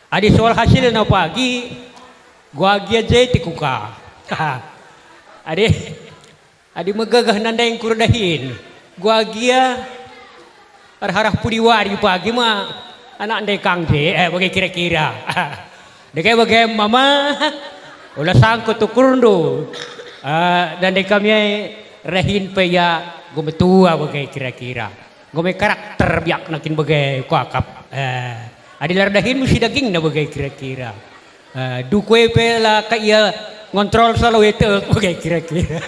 Adi soal hasil na pagi, gua aja ti kuka. Adi, adi magagah nanda yang kurdahin. Gua agia, arharah pudiwari pagi mah anak ndai kangje, bagai kira-kira. Dekai bagai mama, ulah sangkut tukurndo. Dan dek kami rehin paya gumetua bagai kira-kira. Gume karakter biak nakin bagai kuakap. Adilar dahin mesti daging na bagai kira-kira. Dukwe pela kaya ngontrol selalu itu bagai kira-kira.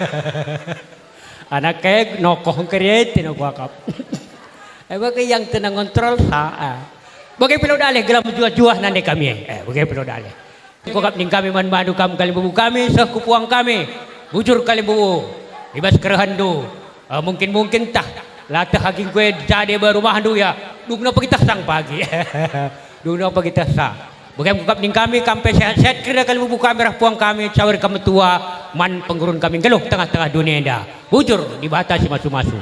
Anak kayak nokoh kereta na kuakap. Bagai yang tenang ngontrol sa. Bagai pelo daleh gelam juah-juah nande kami. Bagai pelo daleh. Kuakap ning kami man madu kam kali bubu kami sah kupuang kami. Bujur kali bubu. Ibas kerahandu. Mungkin tah. Latah haging kue jadi baru mahandu ya. Dugna pagi sang pagi. Dugna pagi sa. Bukan bukap ning kami kampe sehat-sehat kira kali bubu kami puang kami cawer kami tua man penggurun kami geluh tengah-tengah dunia dah. Bujur dibatasi masu-masu.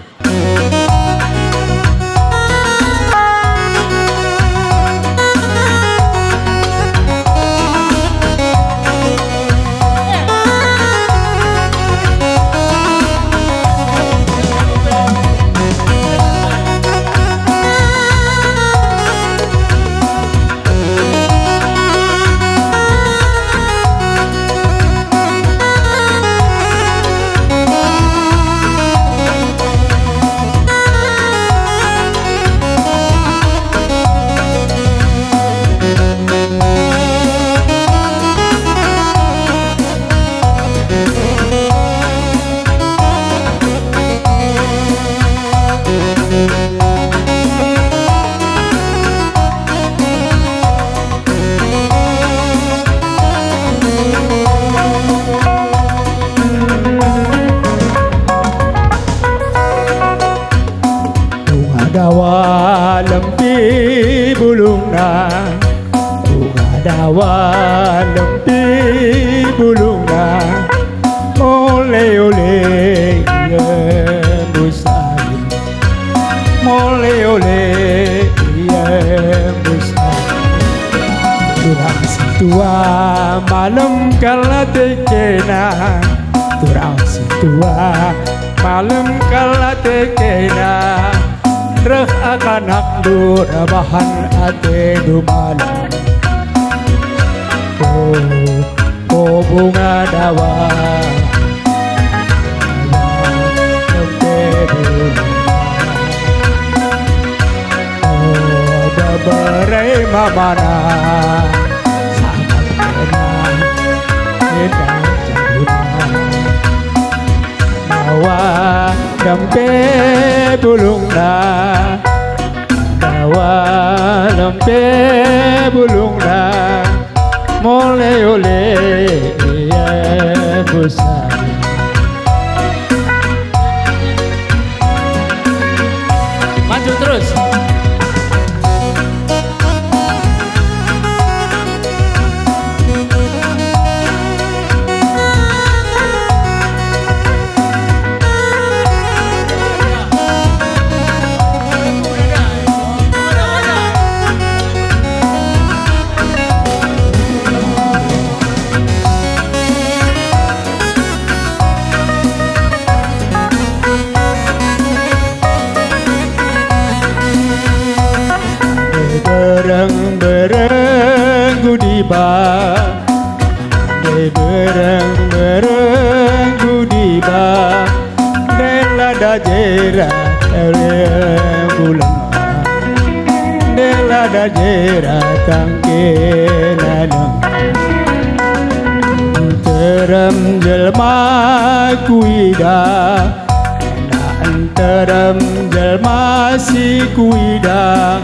Dawa lempi bulungna, bunga dawa lempi bulungna, ole busai, ole busai. Turang situa malam kala tekena, turang situa malam kala tekena. Reh akanak du rabahan ate dumalang. Oh bunga dawa oh beberai mamana sangat kenal kita jadilah dawa dampe bulungna dawa lempe bulungna ole iya busai. Maju terus. Bereng-bereng gudiba, bereng-bereng gudiba, dela dajera bulan, dela dajera tangkenan, terem jelma kuida, terem jelma si kuida.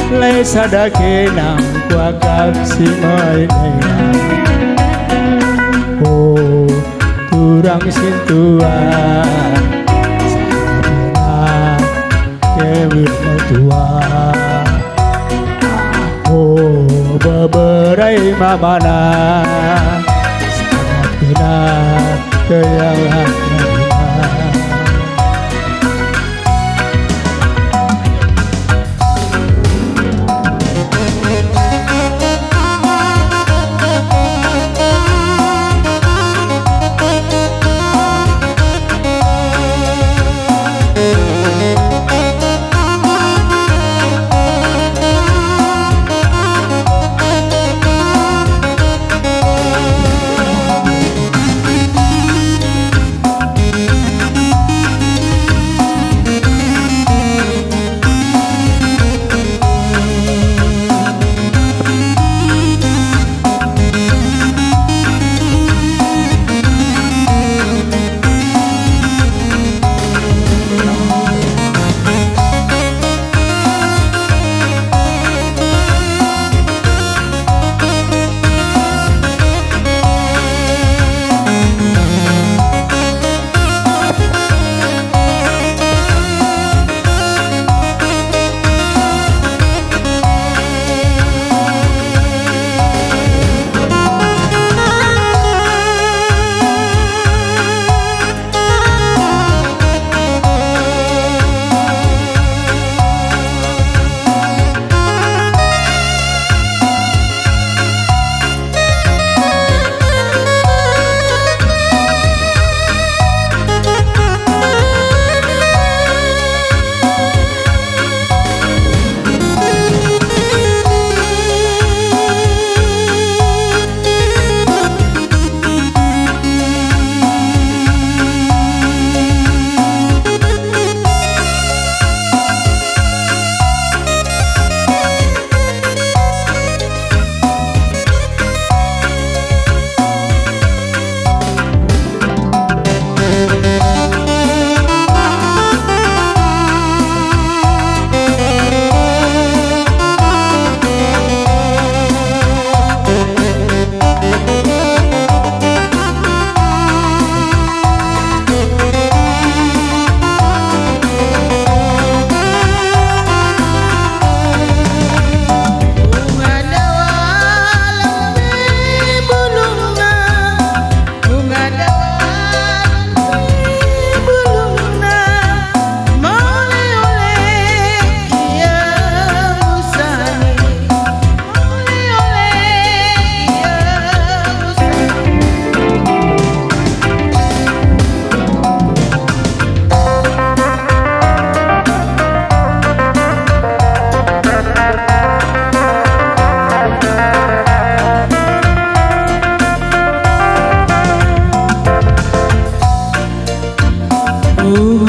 Lai sadake nang kuakap si moina. Oh turang sintuan sana kewir tua. Oh beberai mamana sangat kena keyalah.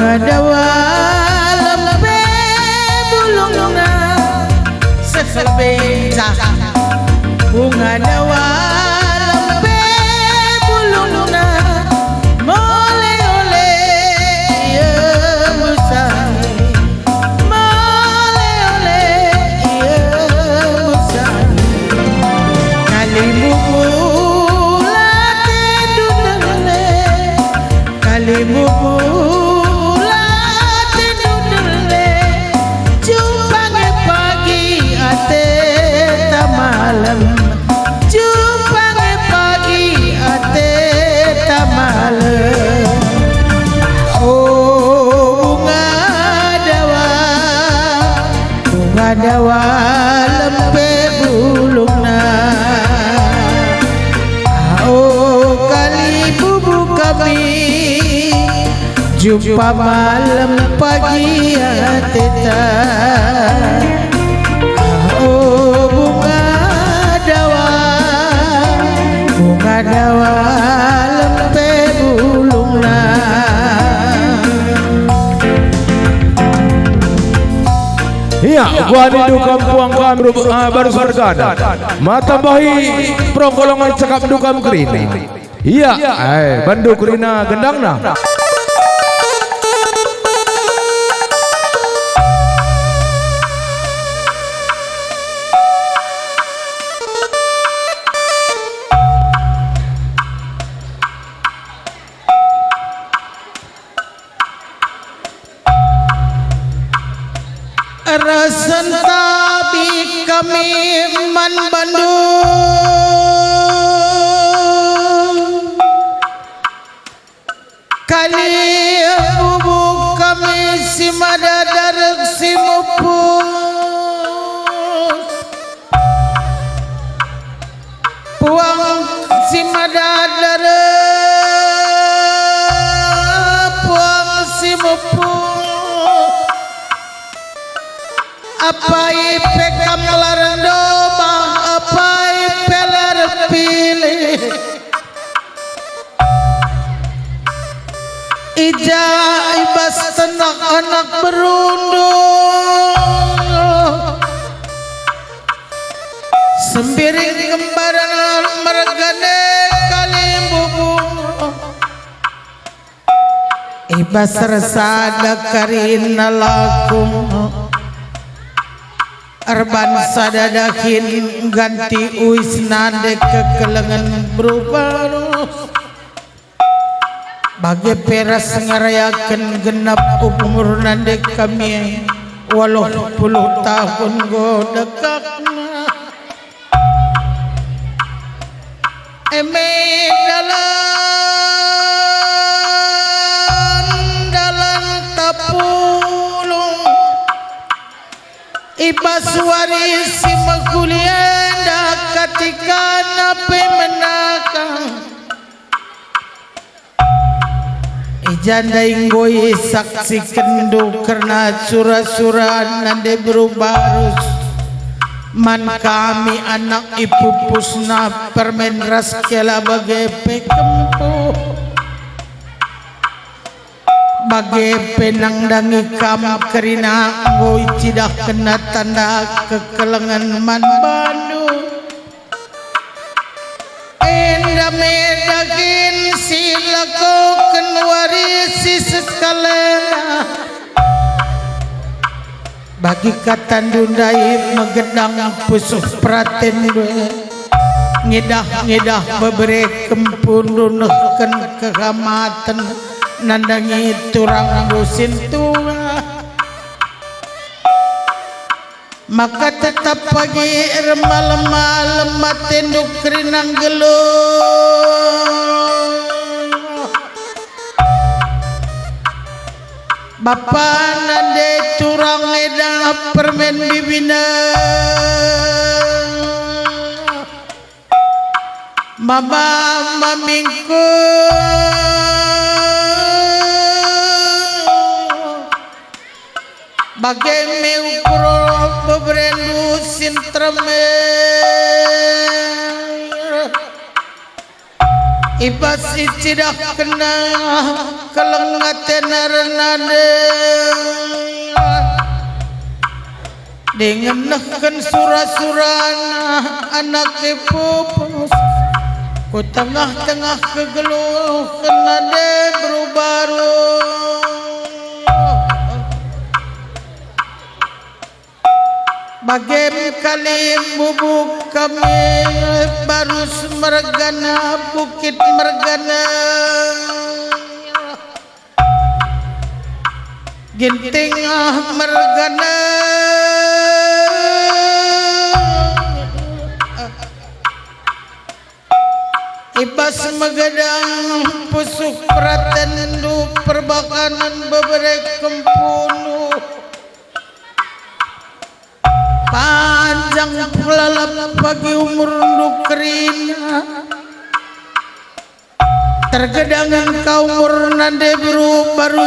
bunga dawa lempe bulungna seselbeca bunga dawa lempe bulungna mole ole ya musang mole ole ya musang kalimu late dudele kalimu malam jumpa pagi ate malam oh bunga dawa lempe bulungna oh kali bubu kami jumpa malam pagi ate oh bunga dawa lempe bulungna Iya, gua di kampung kami baru bergada. Mata bahi prongkolongan cekap dukam kerina. Iya, bandu kerina gendangna. rasan tabi kami man Bandung kali bubu kami si madadar si mupus puang si madadar puang si mupus apai pekam larang doma apai pelar pilih ija ibas tenak anak berundung sembiring kembaran mergane kalim bubung ibas resada karina lakum arban sadadakin ganti uis nade kekelengan berubah bagi peras ngarayakan genap umur nade kami 80 tahun go dekakna eme dalan tapulung ibas waris si makulianda ketika nape menakang ijanda inggoy saksi kendu karena surah-surah nande berubarus man kami anak ipupusna permen ras kela bagai pekempu bagai penang dangi kam kerina ngoi tidak kena tanda kekelengan man Bandung enda medagin silako kenwarisi sekalena bagi katan dundai megedang pusuh praten ngidah beberek kempundunehken kehamatan nandangi turang busin tua maka tetap pagi malam-malam matenduk kerinang geluh Bapak nande turang edah permen bibina mama mamingku bagai meukro beberendu sintreme ibas icidak kena kelengaten renade dengenahkan surah-surana anak pupus ku tengah-tengah kegeluh kenade berubaru bagem kalim bubuk kami baru mergana bukit mergana ginting mergana ibas megadang pusuk peratan du perbakanan beberek kempunu panjang pelalap pagi umur dukrina tergedangan kau umur nande beru baru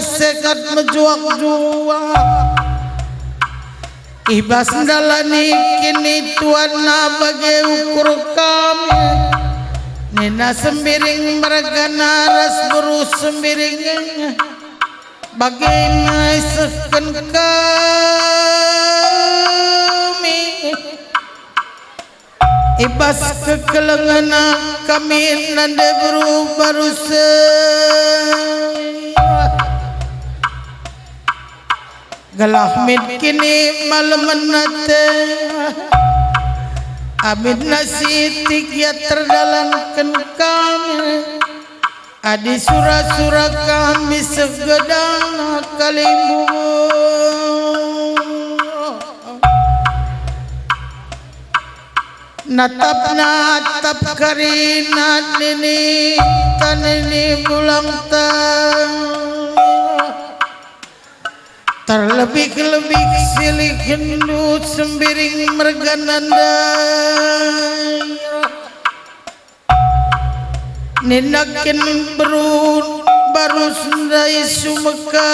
sekat menjuak-juak ibas dalani kini tuana bagi ukur kami nina sembiring mergana ras beru sembiring bagaimana seken kami ibas kekelengan kami nande baru galah mit kini malam nate abid nasi tiga terdalankan kami adi surah-surah kami segedang kalimbu natap karina nini tanini bulang terlebih-lebih silih gendut sembiring mergananda ninakin baru sendai sumeka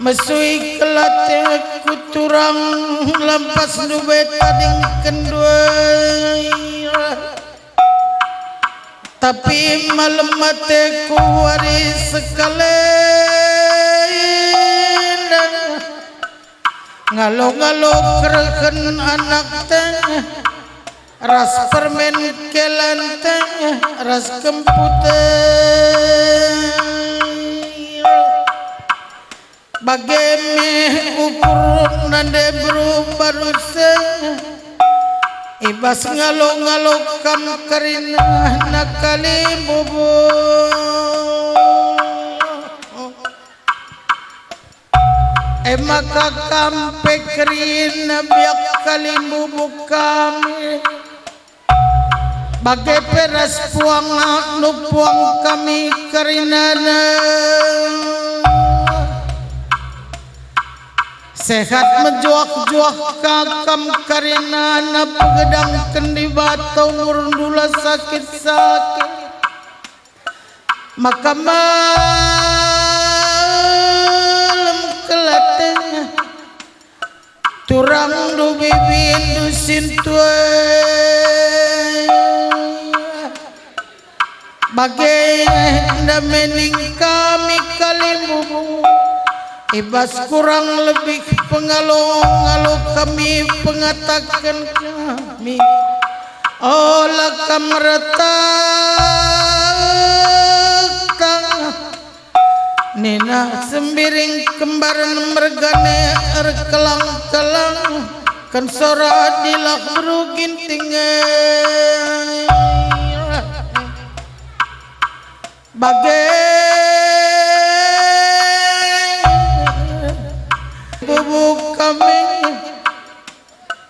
mesui kelate kuturang lampas nubet tading kendua tapi malam mate ku waris sekalian ngalo-ngalo kereken anak teh ras permen kelan teh ras kempute bageme ukur nande baru ibas ngalo-ngalo kam karina nakali bubu maka kampe karina biak kali bubu kami bagai peras puang nu puang kami karina sehat menjuak-juak kakam karina na pegedang kendi batau murundula sakit-sakit maka malam kelatenya turang du bibin du sintue bagai mening kami kalimbu ibas kurang lebih pengaluh-ngaluh kami pengatakan kami olah kamretak nina sembiring kembaran mergane erkelang-kelang kan sora dilak berugin tinggal bagai bubuk kami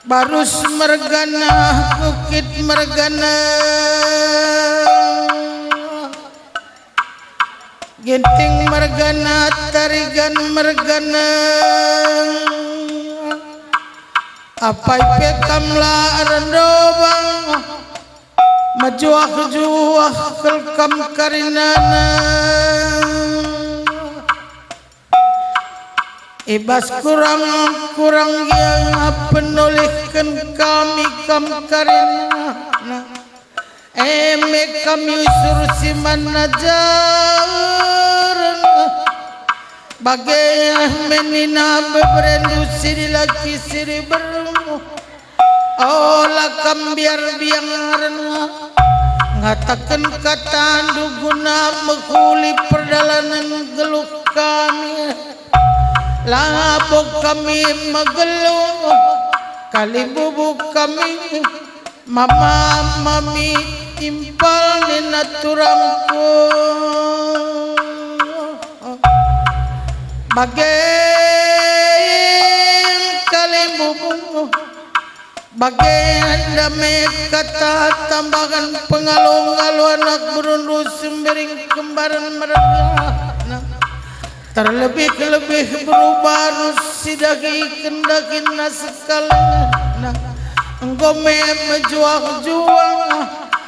barus mergana bukit mergana ginting mergana tarigan mergana apa ipe kamla arandobang majuah-juah kelkam karinana ibas kurang yang penolehkan kami kam karina eme kami usur si manajar bagai menina beberendu siri laki siri bermu olah kam biar biarna ngatakan kata guna menghuli perjalanan geluk kami labok kami mageluh kali bubuk kami mama mami timpal nina turangku bagai kali bubuk bagai damai kata tambahan pengalu-ngalu anak berundu sembering kembaran mereka terlebih-lebih berubah sidagi kendaki nasekalana engkau menjuang-juang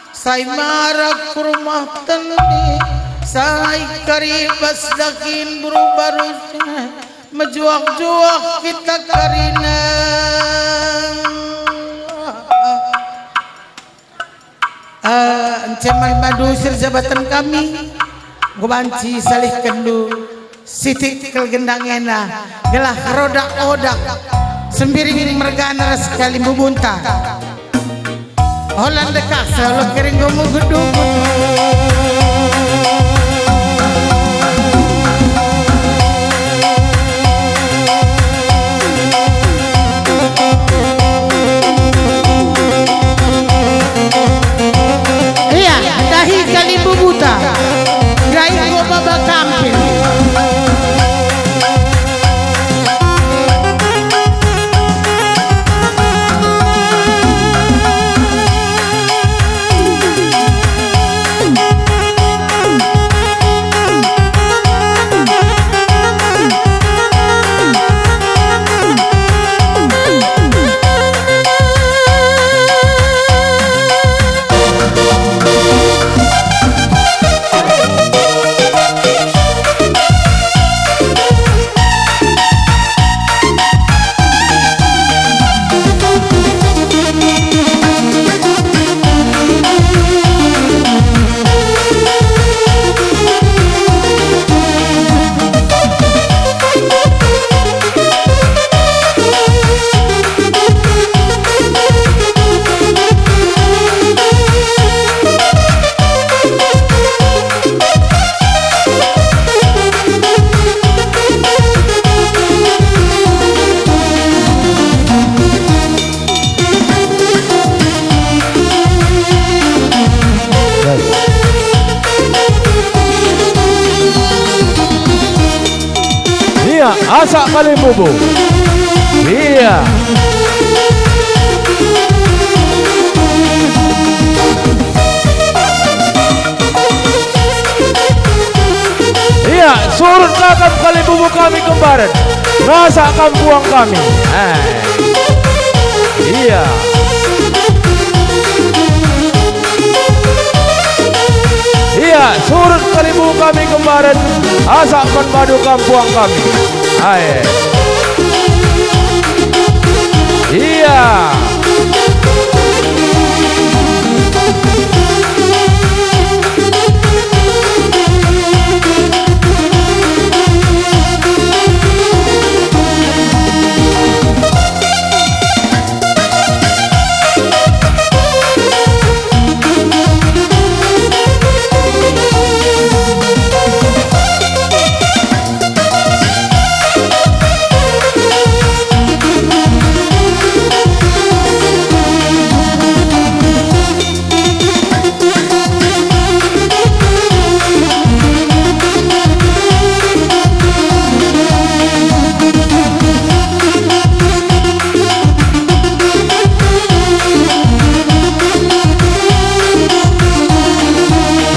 saya marah ke rumah tendi saya karibas dakin berubah menjuang-juang kita karina ancaman madu jabatan kami gubanci salih kendu Siti kel gendangena gelah rodak odak sembiring mergana sekali bubunta Holland dekat selalu kering gomu gedung iya dahi kali bubuta gai goma bakampil Asak kali bubu. Iya. Iya, surut kakap kali bubu kami kembaran. Ngasak kampuang kami. Iya. Iya, surut kali bubu kami kembaran. Asak madu kampuang kami. Hai. Iya.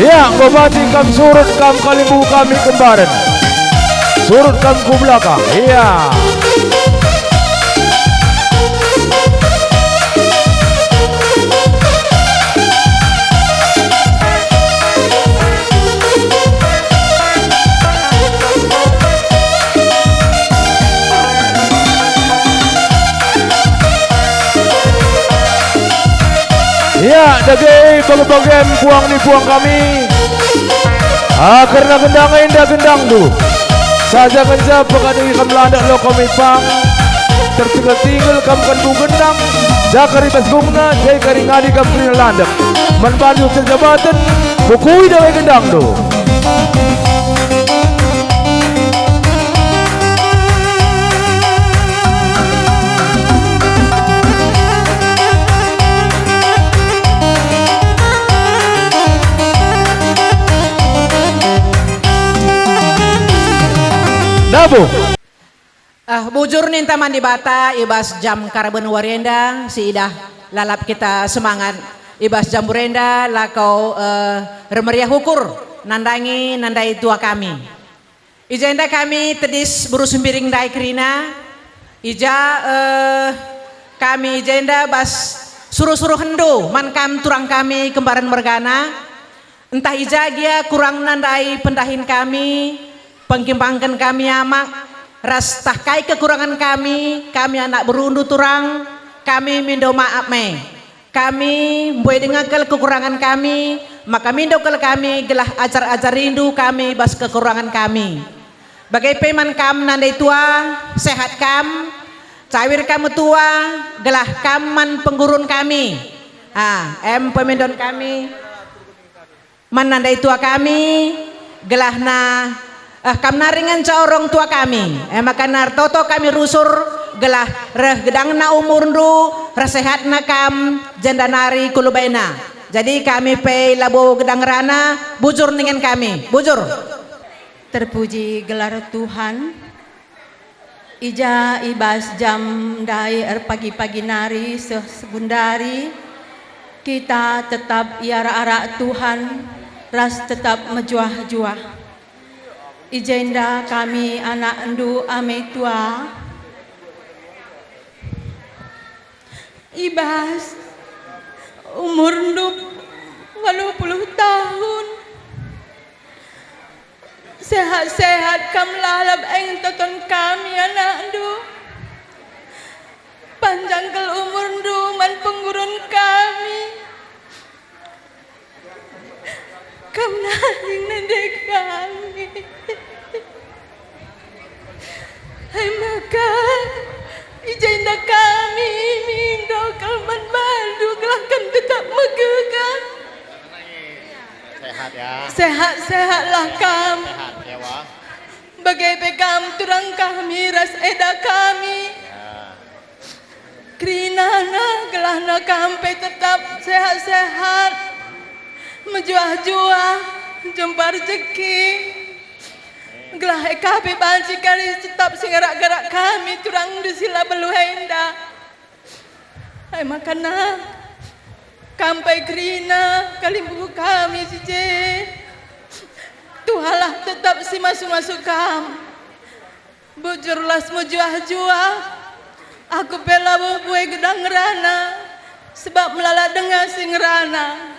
Ya, ngobati kam surut kam kalimbu kami kembaran. Surut kam ku belakang. Iya. Ya, daging bagian puang ni puang kami. Karena gendang indah gendang tu. Saja kenca pekadui kam landak lo kami pang. Tertinggal kam kan bu gendang. Jakari bas gungna, jai kari ngadi kam kena landak. Manbandu sejabatan, bukui dawai gendang tu. Nabu. Bujur nih taman di bata ibas jam karaben warenda si idah lalap kita semangat ibas jam burenda lakau remeriah hukur nandai tua kami ijenda kami tedis buru sembiring dai kerina ija kami ijenda bas suruh hendo mankam turang kami kembaran mergana entah ija dia kurang nandai pendahin kami pengkimpangkan kami amak ras tahkai kekurangan kami anak berundu turang kami mindo maaf me kami boleh dengarkan kekurangan kami maka mindo kel kami gelah ajar rindu kami bas kekurangan kami bagai peman kam nandai tua sehat kam cawir kamu tua gelah kaman penggurun kami pemindon kami man nandai tua kami gelah na kam naringan ca orang tua kami maka nartoto kami rusur gelah reh gedang na umur ndu resehat na kam janda nari kulubaina jadi kami pe labo gedang rana bujur dengan kami bujur terpuji gelar Tuhan ija ibas jam dai pagi-pagi nari sebundari kita tetap iara-ara Tuhan ras tetap mejuah-juah ijenda kami anak endu ame tua ibas umur endu 80 tahun sehat-sehat kam lalap eng toton kami anak endu panjang kel umur endu man penggurun kami kam naring nandek kami hai maka ijenda kami mindo kalman baldu kelahkan tetap megegan sehat ya sehat-sehatlah kam sehat ya wah bagai pekam turang kami ras eda kami krinana gelahna kampe tetap sehat-sehat menjuah-juah jumpa rezeki gelah kabe banci kali tetap singarak-garak kami turang disila beluhenda hai makana kampai krina kali buku kami sije tuhalah tetap si masuk-masuk kam bujurlah semujuah-juah aku bela bubuai gedang rana sebab melala dengar sing rana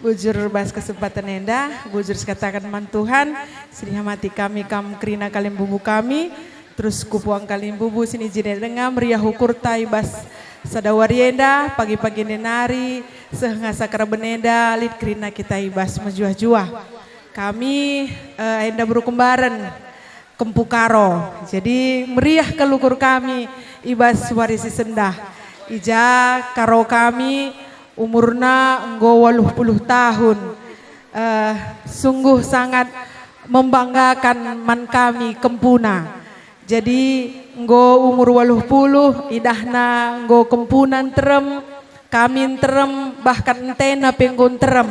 bujur bas kesempatan enda bujur sekatakan man Tuhan sini hamati kami kam krina kalim bubu kami terus kupuang kalim bubu sini jine dengar meriah hukur tai bas sadawarienda pagi-pagi nenari sehingga sakara benenda lid krina kita ibas menjuah-juah kami enda berkembaran kempukaro jadi meriah kelukur kami ibas warisi sendah ija karo kami umurna enggo 80 tahun sungguh sangat membanggakan man kami kempuna jadi enggo umur 80 idahna enggo kempunan terem kami terem bahkan entena penggon terem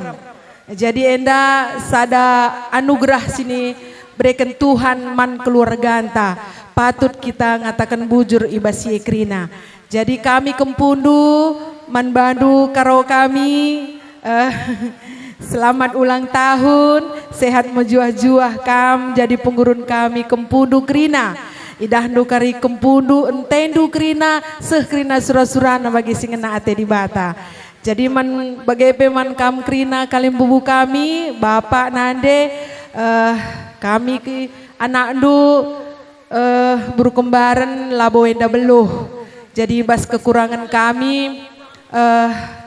jadi enda sada anugerah sini berikan Tuhan man keluarga anta patut kita ngatakan bujur ibasi ekrina jadi kami kempundu man bandu karo kami selamat ulang tahun sehat menjuah-juah kam jadi penggurun kami kempundu krina idahnu kari kempundu entendu krina seh krina surah-surana bagi singena ate di bata jadi man bagai peman kam krina kalim bubu kami bapak nande kami ki anak ndu berkembaran labo enda beluh jadi bas kekurangan kami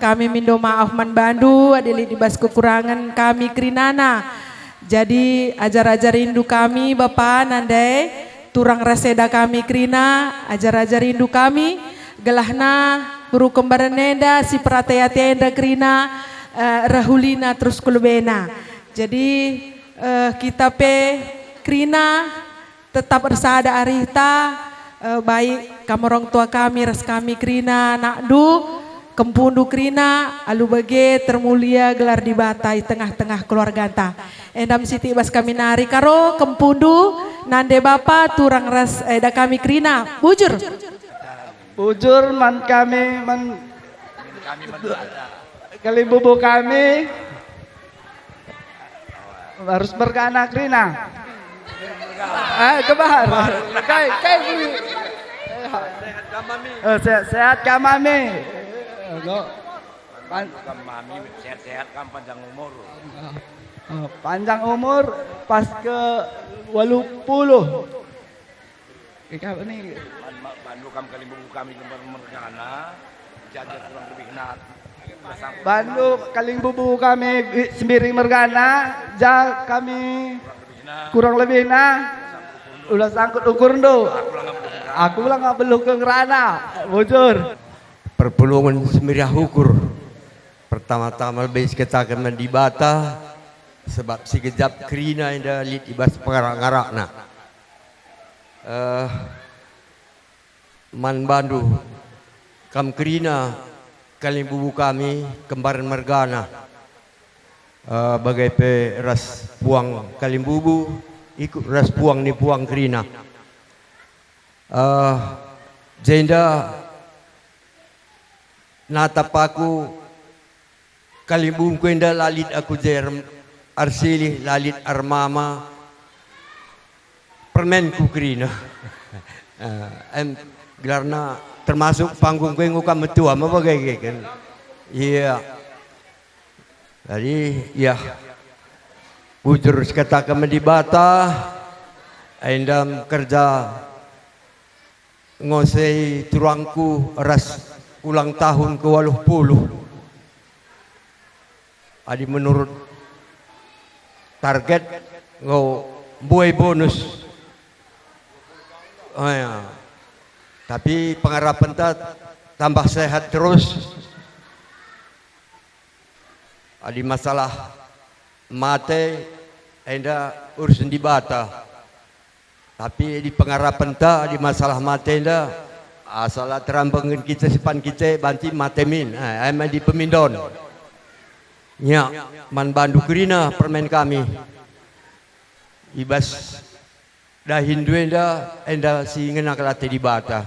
kami mindo maaf man bandu adili dibas kekurangan kami krinana. Jadi ajar-ajar rindu kami Bapak nandai turang raseda kami krina ajar-ajar rindu kami gelahna buru kembaran nenda si prataya tenda krina rahulina terus kulubena. Jadi kita pe krina tetap bersada arita baik kamu orang tua kami ras kami krina nakdu Kempundu krina alu bage termulia gelar di batai tengah-tengah keluarga anta. Endam siti bas kami nari karo kempundu nande bapa turang ras eda kami krina bujur. Bujur man kami man kali bubu kami harus berkana krina. Kebahar. Sehat kamami. Mami sehat-sehat kan panjang umur. Panjang umur pas ke 80. Ikaw ni Bandu kam kali buku kami kembar mergana. Jajar kurang lebih nat. Bandu kaling bubu kami sembiring mergana, ja kami kurang lebih na ulah sangkut ukur ndo. Aku lah nggak belum ke ngerana, bujur. Perpulungan semirah ukur pertama-tama lebih katakan di bata sebab si kejap krina yang dah lit ibas pengarak-ngarak nak man bandu kam krina kali bubu kami kembaran mergana bagai pe ras puang kali bubu ikut ras puang ni puang krina jenda natapaku kalimbung kuenda lalit aku jer arsili lalit armama permenku krina gelarna termasuk panggung kue ngukam metua apa bagai kan iya jadi ya bujur katakan di bata endam kerja ngosei turangku ras ulang tahun ke 80. Adi menurut target ngau buai bonus. Oh ya. Tapi pengharapan tambah sehat terus. Adi masalah mate enda urusan di bata. Tapi di pengharapan di masalah mate enda asal terambangin kita sipan kita banti matemin emang di pemindon nya man bandu krina permen kami ibas dah hindu enda si ngena kelate di bata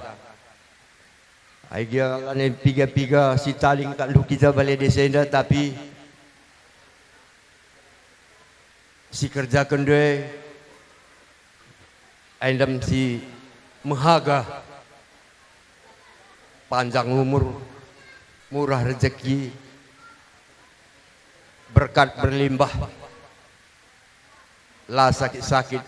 aigia ane piga-piga si taling kat lu kita balik desa enda tapi si kerja kendue endam si mehaga panjang umur, murah rezeki, berkat berlimpah, lah sakit-sakit,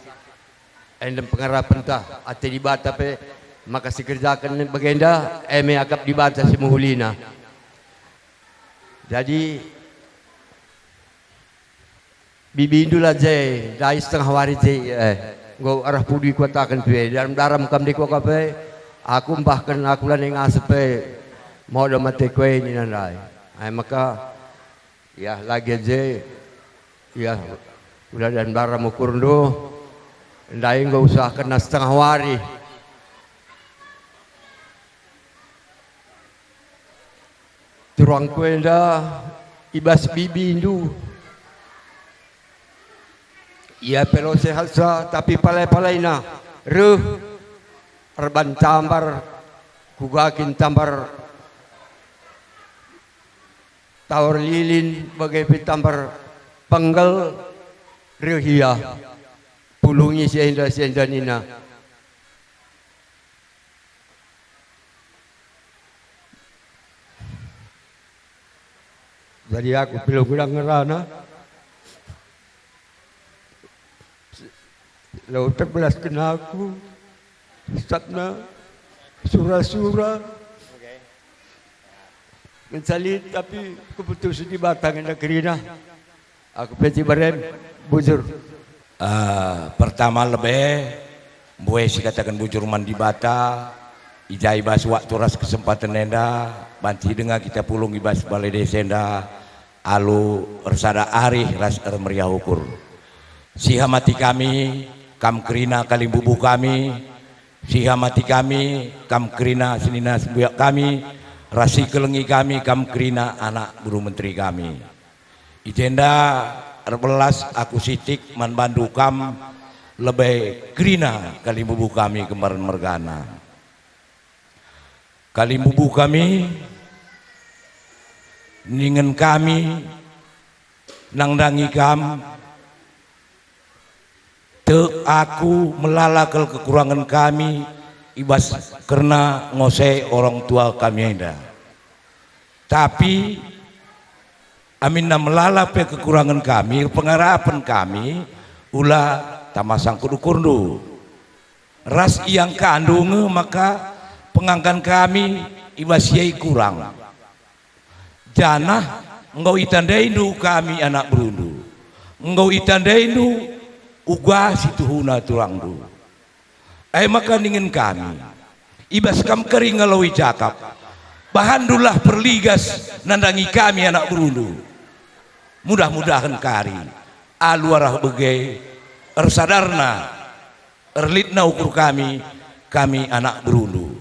endem pengharapan ate di bata pe, maka si kerjakan bagenda, eme akap di bata si muhulina. Jadi, bibi indulah jay, dari setengah hari jay, go arah pudi kuatakan tuh, dalam kam di kuakape. Aku bahkan aku lah yang asepe mau mati kue ini nandai. Maka ya lagi aja ya udah dan barang ukur do, ndai nggak usah kena setengah hari. Turang kue dah ibas bibi indu. Ya pelo sehat sa tapi palai-palai na ruh. Erban tambar, kugakin tambar, tawar lilin bagai tambar penggal rehia, pulungi sienda nina. Jadi aku bilang kurang ngerana, lalu terbelas kena aku. Satna surah-surah Mensalit tapi keputusan di batang enda kerina. Aku peci baren bujur. Pertama lebih buai si katakan bujur mandi bata ijai bas waktu ras kesempatan enda banci dengar kita pulung ibas balai desenda alu resada arih ras meriah ukur siha mati kami kam kerina kaling bubuh kami siha mati kami kam kerina senina sembuyak kami rasi kelengi kami kam kerina anak buru menteri kami ijenda erbelas aku sitik man bandu kam lebih kerina kali bubuh kami kemarin mergana kali bubuh kami ningen kami nangdangi kam te aku melalakal kekurangan kami ibas karena ngose orang tua kami enda tapi aminna melalap kekurangan kami pengarapan kami ulah tamasang kudu-kurdu ras yang kandung maka pengangkan kami ibasiai kurang janah engkau itandaindu kami anak berundu engkau itandaindu uga situhuna turangdu maka ningin kami ibas kam kering ngalawi cakap bahandulah perligas nandangi kami anak berundu mudah-mudahan kari aluarah begai ersadarna erlitna ukur kami anak berundu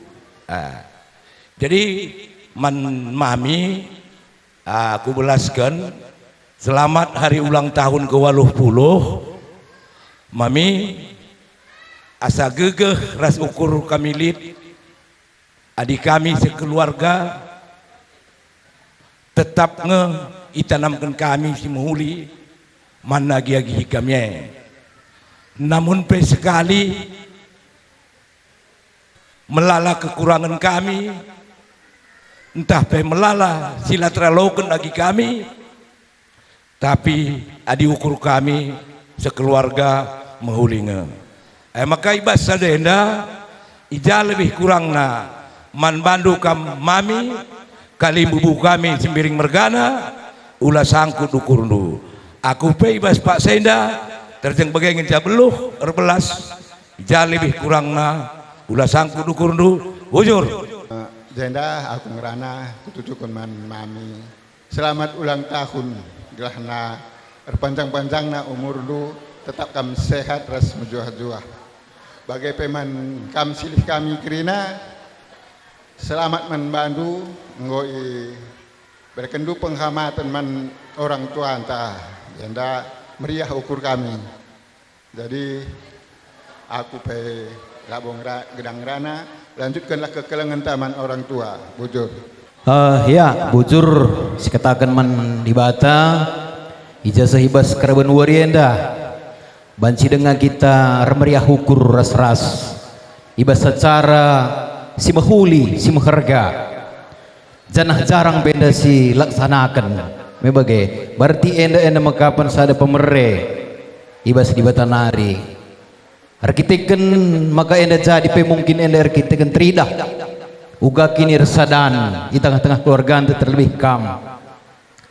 jadi mami aku belaskan selamat hari ulang tahun ke-80 mami asa gegeh ras ukur kami lit adik kami sekeluarga tetap itanamkan kami si muhuli mana giagi kami namun sekali melala kekurangan kami entah melala silaturahmi lagi kami tapi adi ukur kami sekeluarga mehulinga maka ibas sadenda ija lebih kurangna man bandu kam mami kali bubuh kami sembiring mergana ulah sangkut ukurnu aku pe ibas pak senda terjeng bagaikan jabeluh erbelas ija lebih kurangna ulah sangkut ukurnu bujur jenda aku ngerana kutujukan man mami selamat ulang tahun gelahna erpanjang-panjangna umur lu tetap kam sehat ras mejuah-juah bagai peman kam silih kami kerina selamat man bandu ngoi berkendu penghamatan man orang tua entah jenda meriah ukur kami jadi aku pe labong gedang rana lanjutkanlah kekelangan taman orang tua bujur ya bujur si katakan man di bata ijazah hibas karaban warienda banci dengan kita remeriah ukur ras-ras ibas secara si mahuli si maharga janah jarang benda si laksanakan mebagai berarti enda makapan sada pemere ibas di batanari arkiteken maka enda jadi mungkin enda arkiteken tridah uga kini resadan di tengah-tengah keluarga anda terlebih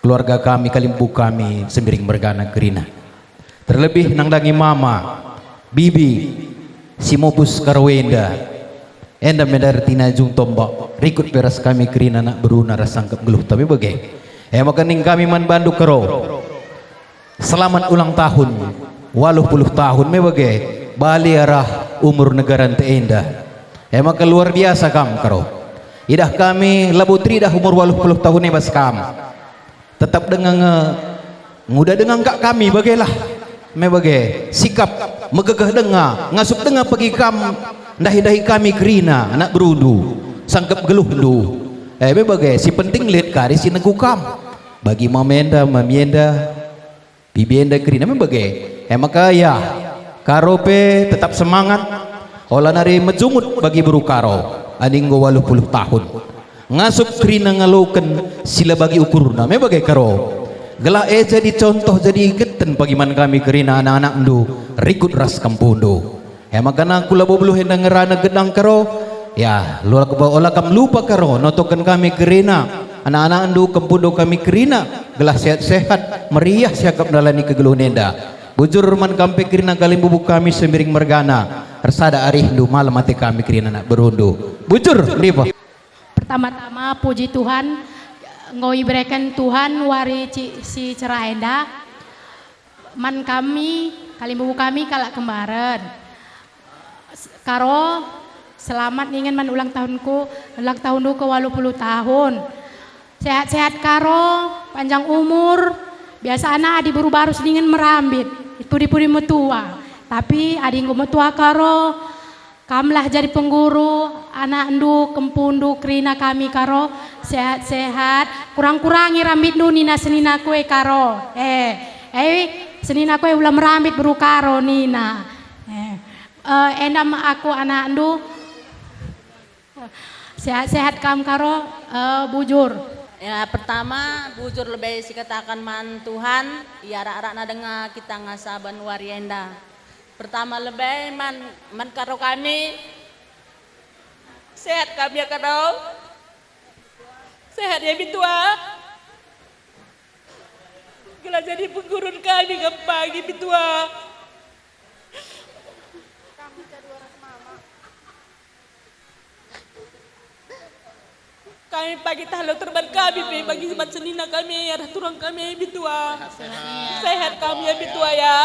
keluarga kami kalimpu kami sembiring mergana kerina terlebih nangdangi mama bibi si mopus karwenda enda medartina jung tombak rikut beras kami kerina nak beruna rasangkap geluh tapi bagai maka ning kami man bandu kero selamat ulang tahun 80 tahun mebagai bali arah umur negara enda maka luar biasa kam karo idah kami labu tridah umur 80 tahun bas kam tetap dengan muda dengan kak kami bagailah mebagai sikap megegah dengar ngasup dengar pergi kam dahi-dahi kami kerina anak berudu sangkap geluh du mebagai si penting lihat kari si negukam bagi mamienda bibienda kerina mebagai maka ya karope tetap semangat olah nari mejungut bagi buru karo adinggo 80 tahun ngasup kerina ngalukan sila bagi ukurna mebagai karo gelah jadi contoh jadi geten pagiman kami kerina anak-anak ndu rikut ras kampundo maka aku labu belu hendang ngerana gedang karo ya luar kebawa olah kam lupa karo notokan kami kerina anak-anak andu kempundo kami kerina gelah sehat-sehat meriah siakap dalani kegeluh nenda. Bujur man kampe kerina kalim bubu kami sembiring mergana resada arih ndu malam mati kami kerina nak berundu. Bujur lipo. Pertama-tama puji Tuhan ngoi berikan Tuhan wari si Cerahenda man kami kalim bubu kami kalak kemarin karo selamat ingin man ulang tahunku ke 80 tahun. Sehat-sehat karo, panjang umur. Biasa anak adi baru-baru sedingin merambit. Itu dipuri metua. Tapi adi ngu metua karo. Kamlah jadi pengguru, anak ndu, kempundu, kerina kami karo. Sehat-sehat. Kurang-kurangi rambit ndu nina senina kue karo. Senina kue ulah merambit baru karo nina. Endam aku anak ndu. Sehat-sehat kam karo bujur. Ya pertama bujur lebih sikatakan man Tuhan ya arak-arak na dengar kita ngasaban warienda. Pertama lebih man karo kami sehat kami ya karo. Sehat ya bitua. Gila jadi penggurun kami gampang di bitua. Kami pagi tahlo terbang kami bagi semat senina kami arah turang kami bitua sehat kami ya bitua ya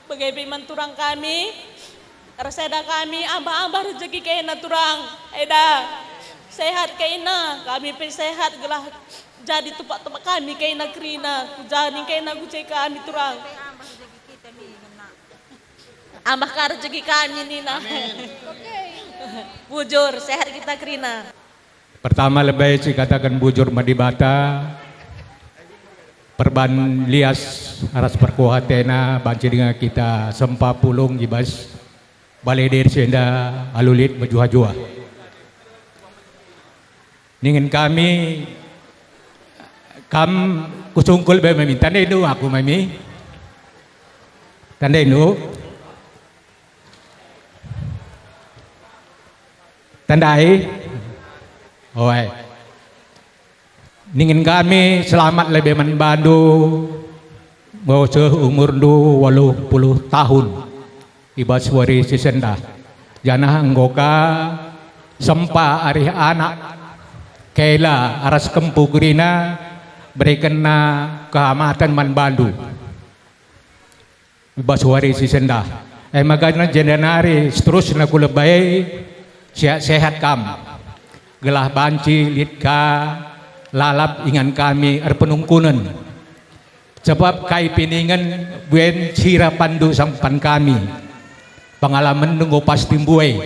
bagai piman turang kami reseda kami ambah rezeki kaina turang eda sehat kaina kami sehat gelah jadi tupak kami kaina kerina jadi kaina gucai kami turang ambah ka rezeki kami nina bujur sehat kita kerina. Pertama lebih katakan bujur madibata perban lias aras perkuhatena banci dengan kita sempa pulung jibas balai senda alulit berjuah-juah. Ningin kami kusungkul be mami tanda itu aku mami tanda itu tandai. Oi, ningin kami selamat lebih membantu mau seumur 80 tahun ibas wari sisenda janah anggoka sempa arih anak kela aras kempu gerina berikan na kehamatan membantu ibas wari sisenda magana jendenari seterusnya kulebay sehat kam gelah banci litka lalap ingan kami penungkunan sebab kai piningan buen sira pandu sampan kami pengalaman nunggu pasti buai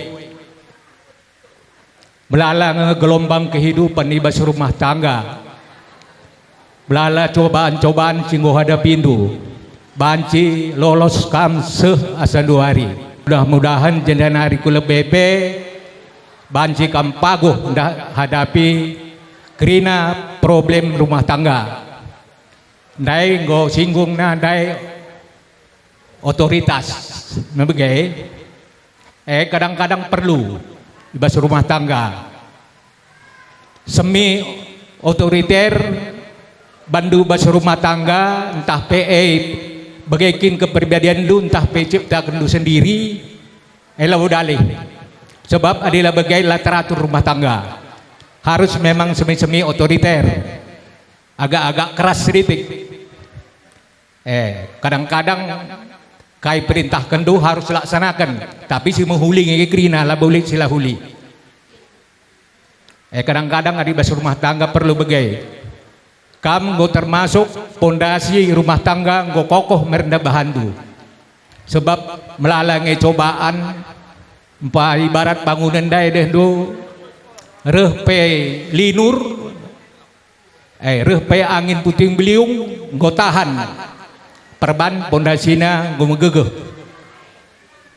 melala gelombang kehidupan ibas rumah tangga melala cobaan-cobaan singgo hadapindu banci lolos kam asa 2 hari mudah-mudahan jendanari kula bepe banci kampaguh ndak hadapi kerina problem rumah tangga ndai nggo singgung na ndai otoritas membegai kadang-kadang perlu ibas rumah tangga semi otoriter bandu bas rumah tangga entah PE bagaikin kepribadian lu entah ciptakan lu sendiri elau dalih sebab adalah bagai literatur rumah tangga harus memang semi-semi otoriter agak-agak keras sedikit kadang-kadang kai perintah kendu harus laksanakan tapi si menghuli ngeke krina lah boleh sila huli kadang-kadang adi bas rumah tangga perlu bagai kam go termasuk pondasi rumah tangga go kokoh merendah bahandu sebab melalangi cobaan ibarat bangunan dai deh do reh pe linur reh pe angin puting beliung go tahan perban pondasina go megegeh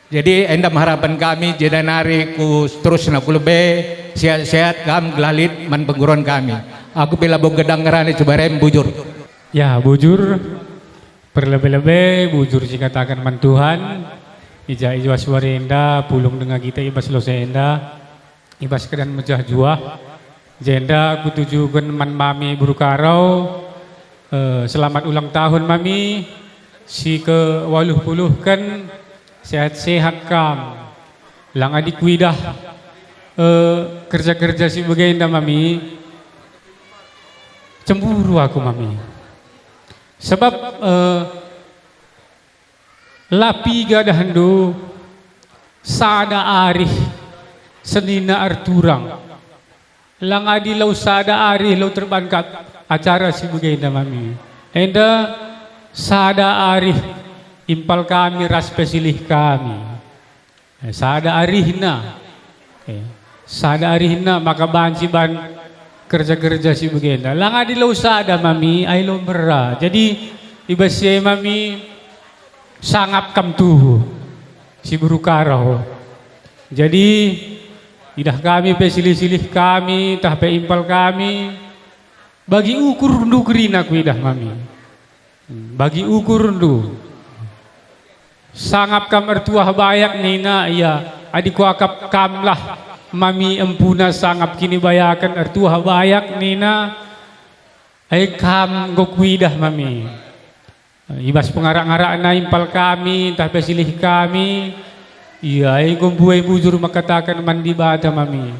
jadi endam harapan kami jedanari ku terus na kulebe sehat-sehat kam gelalit man pengguruan kami aku bila bong gedang ngerane coba rem bujur ya bujur berlebih-lebih bujur dikatakan man Tuhan ija ibas warienda pulung dengan kita ibas losenda ibas kedan mejah juah Jenda kutujukan man mami Burukarau. Selamat ulang tahun mami. Si ke 80 kan sehat-sehat kam. Lang adik widah kerja-kerja si bagenda mami. Cemburu aku mami. Sebab lapi gada handu sada arih senina arturang. Lang adi lau sada arih lau terbangkat acara si bagenda mami. Enda sada arih impal kami ras pesilih kami. Sada arihna. Sada arihna maka banci ban kerja-kerja si bagenda. Lang adi lau sada mami ay lau merah. Jadi ibasya mami sangap kam tuh si Burukarau. Jadi idah kami pesilih-silih kami tah pe impal kami bagi ukur ndu kerina ku idah mami. Bagi ukur ndu sangap kam ertuah bayak nina iya adiku akap kam lah mami empuna sangap kini bayakan ertuah bayak nina ay kam gokuidah mami. Ibas pengarak-ngarak na impal kami tah pesilih kami iya ay gombuay bujur makatakan mandi bata mami.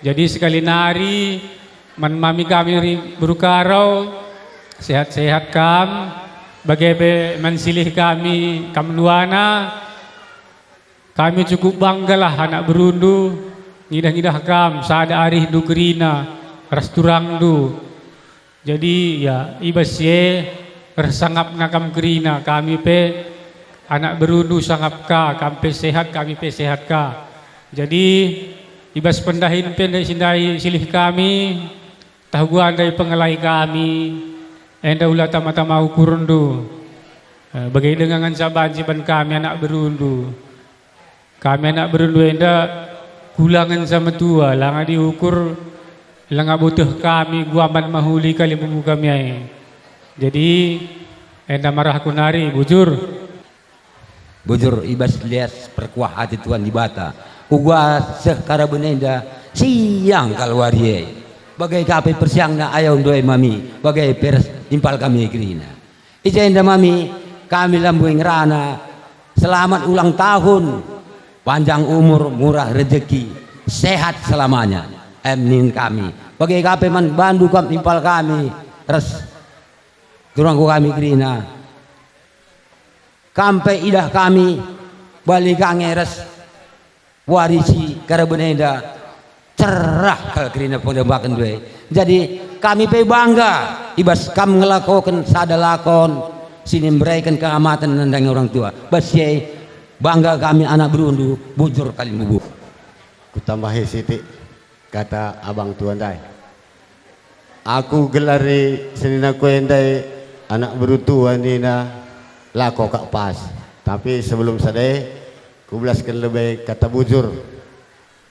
Jadi sekali nari man mami kami Burukarau sehat-sehat kam bagaimana mensilih kami kamluana kami cukup banggalah anak berundu ngidah-ngidah kam sada arih du kerina rasturang du. Jadi ya ibasye sangap nakam kerina kami pe anak berundu sangap ka kami sehat kami pe sehat ka. Jadi ibas pendahin pendai sindai silih kami tahuan dari pengelai kami. Enda ulah tama-tama ukurundu. Bagai dengan saban ciban kami anak berundu. Kami anak berundu enda kulangan sama tua. Langa diukur, langa butuh kami guaman mahuli kali bumbu kami ay. Jadi enda marah kunari bujur. Bujur ibas lias perkuah hati Tuhan di bata. Ugua sekara benenda siang kalwarie. Bagai kape persiang na ayaw doy mami. Bagai peres impal kami kerina. Ijenda mami kami lambuing rana. Selamat ulang tahun. Panjang umur, murah rezeki, sehat selamanya. Emnin kami. Bagai kape man bandu kam impal kami. Res turangku kami kerina. Kampe idah kami balik res warisi karabeneda cerah kalau kerina pendebakan dua. Jadi kami pe bangga ibas kam ngelakokan sada lakon sini memberikan keamatan nandang orang tua. Basye bangga kami anak berundu bujur kali bubuh. Kutambahi sitik kata abang tuan dai. Aku gelari senina kuendai anak berutuan nina lako kak pas. Tapi sebelum sadai kubelaskan lebih kata bujur.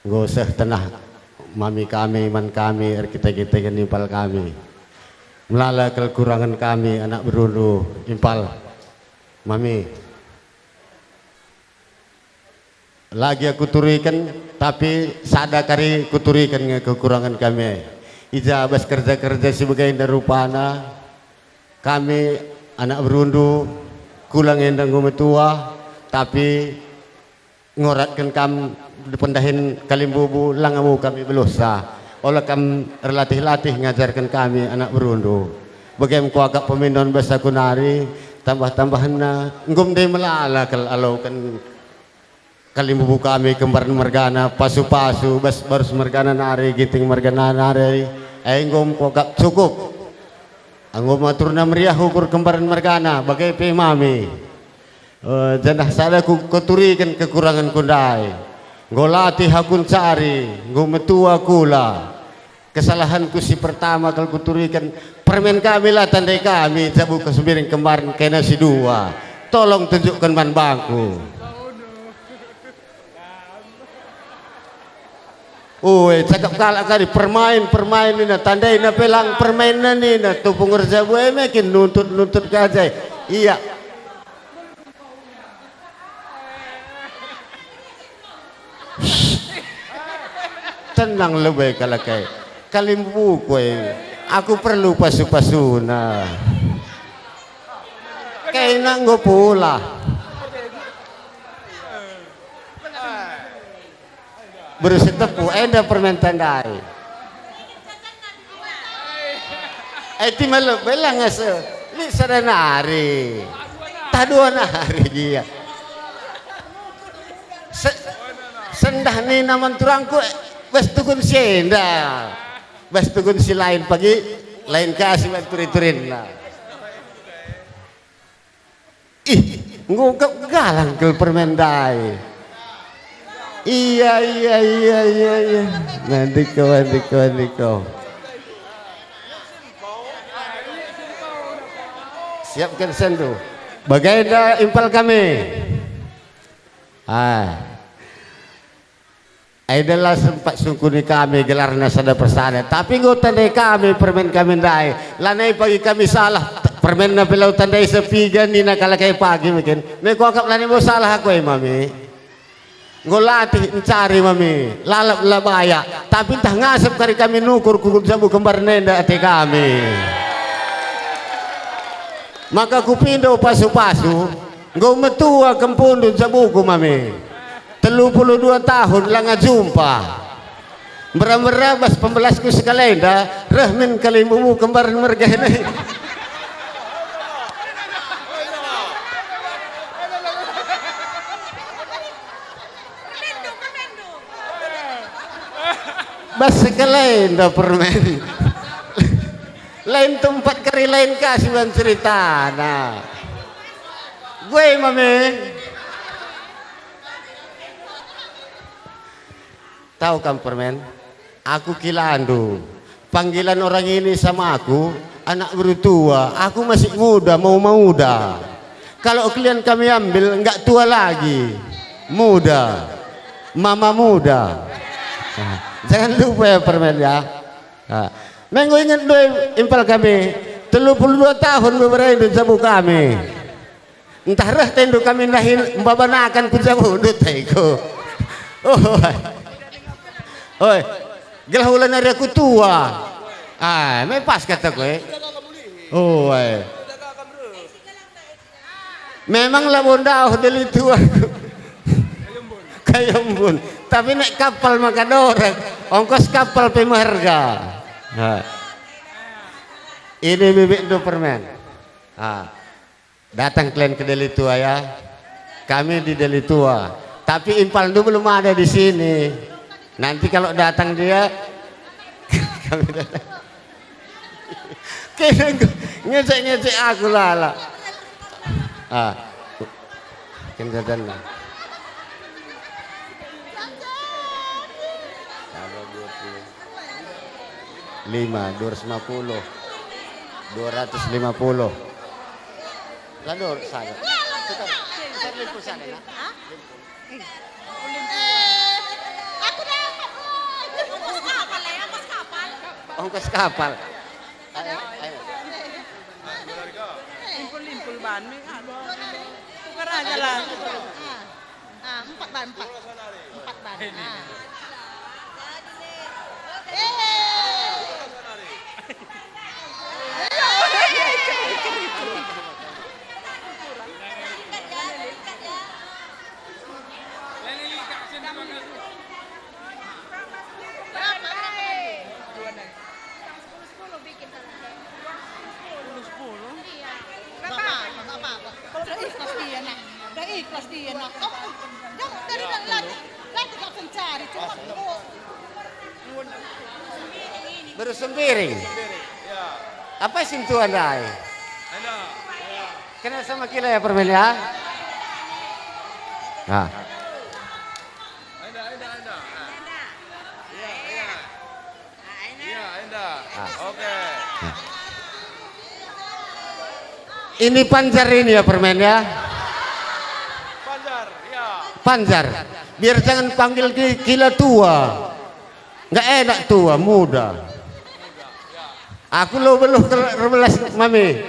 Goseh tenah mami kami, man kami, kita kan impal kami. Melala kekurangan kami anak berundu impal mami. Lagi aku turikan tapi sadakari kuturikan kekurangan kami. Ija abas kerja-kerja sebagai darupana kami anak berundu kulang endang gumetua tapi ngoratkan kam pendahin kalimbubu langamu kami belosa oleh kam relatih-latih ngajarkan kami anak berundu bagaimana ku agak peminon bahasa kunari tambah-tambahan na ngum de melala kalau kan kalimbubu kami kembaran mergana pasu-pasu bas barus mergana nari giting mergana nari ngum ku agak cukup ngum maturna meriah ukur kembaran mergana bagai pe mami janah sada ku kuturikan kekurangan kundai ngolati hakun cari ngumetua kula kesalahanku si pertama kalau kuturikan permen kami lah tandai kami jabu kesembiring kemarin kena si dua tolong tunjukkan ban bangku. Cakap kalak kali permain ini tandai na pelang permainan ini tu pengerja gue makin nuntut kajai iya. Tenang lebih kalau kayak kalimbu kue. Aku perlu pasu-pasuna. Kaya nggak pula. Berusaha tepu, enda permentan dai. Eti malu belang asa, li saranari, taduan hari dia. Sendah ni naman turangku, bas tukun senda, bas tukun si lain pagi, lain kasih turi-turin lah. Ih, ngukap galang ke permendai. Iya. Nanti kau. Siapkan sendu. Bagaimana impal kami? Adalah sempat sungkuni kami gelarna sada persada. Tapi ngau tandai kami permen kami dai. Lanai pagi kami salah. Permen na pilau tandai sepigan ni nak kala kay pagi mungkin. May kuakap lanai mo salah aku mami. Ngau latih mencari mami. Lalap labaya. Tapi entah ngasap kari kami nukur kukup jamu kembar nenda ati kami. Maka kupindo pasu-pasu. Ngau metua kempundun jabuku mami. 32 tahun lang jumpa. Merah-merah pembelasku sekalenda. Rahmin kalimbumu kembar mergahini. Bas sekalenda permen. Lain tempat kari lain kasih ban cerita. Nah, gue mami. Tahu kan permen? Aku Kilandu. Panggilan orang ini sama aku anak bertua. Aku masih muda, mau muda. Kalau kalian kami ambil enggak tua lagi, muda, mama muda. Nah, jangan lupa ya permen ya. Nah, minggu ingat dua impal kami 32 tahun beberapa hidup jamu kami. Entah rah tendu kami lahir membabanakan ku jamu dutaiku. Oi, gelah ulan hari aku tua. May pas kata kowe. Memang lah bonda dari tua. Kayambun. Tapi naik kapal maka dorek. Ongkos kapal pemarga. Ini bibit do permen. Datang kalian ke Deli Tua ya. Kami di Deli Tua. Tapi impal itu belum ada di sini. Nanti kalau datang dia kami datang. Ngecek aku lala. Kenjadan lah. 250 250 lalu sana ongkos kapal Limpul ban tukar aja lah 4 ban Udah ikhlas dia nak. Dari latih kau pencari cuma bersembiring. Apa sentuhan dai? Kena sama kila ya permen ya. Nah. Ini panjar ini ya permen ya. Panjar. Biar jangan panggil kila tua. Nggak enak tua, muda. Aku lo beluh rebelas mami.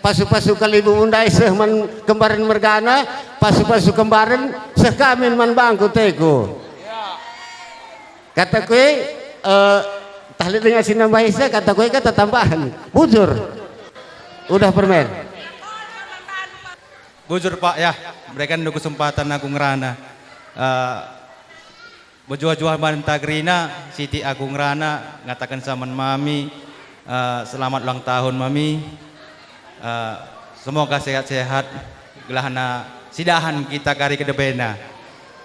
Pasu-pasu kalibu mundai sehman kembaran mergana, pasu-pasu kembaran sehkamin man bangku teko. Kata kue Tahli dengan sinam bahisa kata gue kata tambahan. Bujur. Udah permen. Bujur Pak ya, berikan dulu kesempatan aku ngerana. Berjual-jual banta Grina, Siti aku ngerana, ngatakan sama Mami, selamat ulang tahun Mami. Semoga sehat-sehat, gelahana sidahan kita kari kedebena.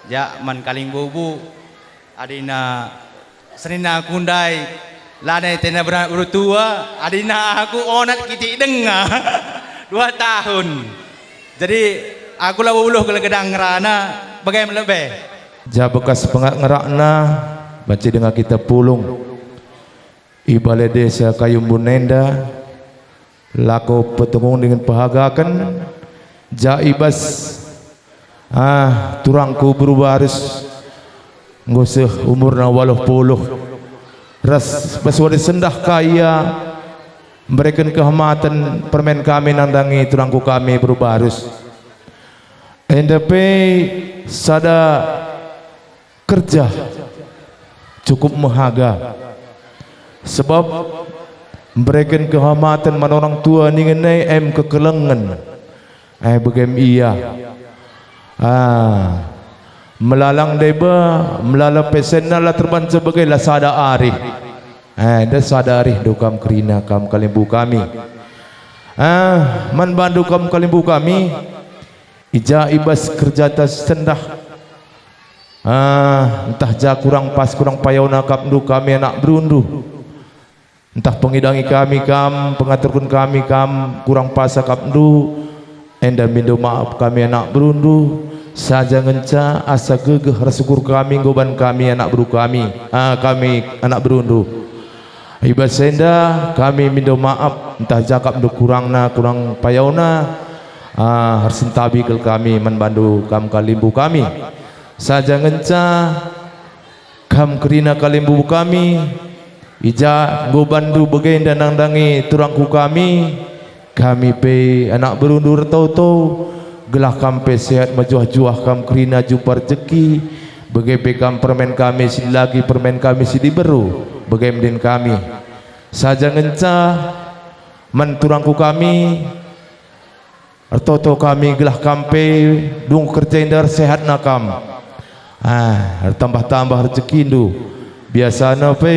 Ya man kaling bubu, adina senina kundai, lana tena berutua, adina aku onat kiti denga 2 tahun. Jadi aku lah uluh ke gedang ngerana, bagaimana lebih? Ja bekas pengak ngerakna, baca dengan kita pulung. Ibalai desa Kayumbun Nenda, lako petungung dengan pahagakan, ja ibas, turangku berbaris, ngusah umurna 80. Ras baswadi sendah kaya, memberikan kehormatan permen kami nandangi turangku kami berbaris. NDP sada kerja cukup mahaga sebab memberikan kehormatan mana orang tua ni ngenai kekelengan bagam iya melalang deba melala pesena la terban sebagai la sada arih dah sada arih dukam kerina kam kalimbu kami man bandu kam kalimbu kami ija ibas kerja tas sendah entah ja kurang pas kurang payau nakap du kami anak berunduh entah pengidangi kami kam pengaturkan kami kam kurang pas akap du enda mindu maaf kami anak berunduh saja ngenca asa gegeh rasyukur kami goban kami anak beru kami kami anak berunduh ibas enda kami mindu maaf entah jakap du kurangna kurang payauna harus entabi kel kami menbandu kam kalimbu kami saja ngenca kam kerina kalimbu kami ija gobandu bagain dan nangdangi turangku kami pe anak berundur tau-tau gelah kampe sehat majuah-juah kam kerina jumpa rezeki bagai kam permen kami sidi lagi permen kami sidi beru bagai mendin kami saja ngenca man turangku kami tau-tau kami gelah kampe dung kerja indar sehat nakam tambah-tambah rezeki tu biasa pe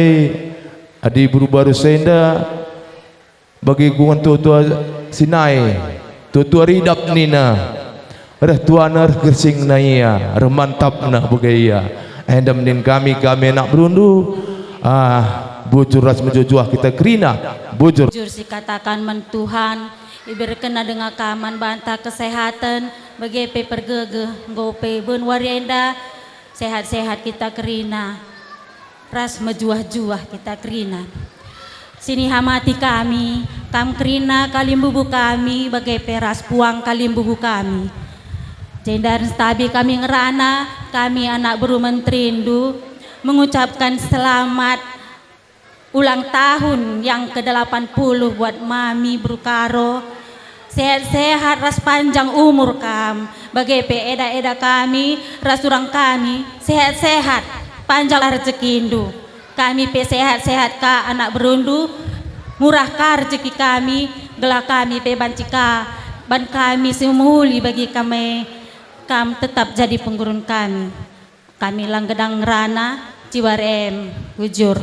adi baru senda bagi kungan tua-tua sinai tua-tua ridap nina tuana gersing naya mantap nak bagaya endam nin kami nak berundu bujur ras menjujuah kita kerina bujur si katakan men Tuhan iberkena dengan kaman bantah kesehatan bagi pe pergege gope bun warienda sehat-sehat kita kerina ras mejuah-juah kita kerina sini hamati kami kam kerina kalimbubu kami bagai peras puang kalimbubu kami jendar stabi kami ngerana kami anak beru menterindu mengucapkan selamat ulang tahun yang ke-80 buat Mami Brukaro sehat-sehat ras panjang umur kam bagai eda-eda kami ras urang kami sehat-sehat panjang rezeki indu kami pe sehat-sehat ka anak berundu murah ka rezeki kami gelah kami pe bancika ban kami semuli bagi kami kam tetap jadi penggurun kami langgedang rana Ciwarem bujur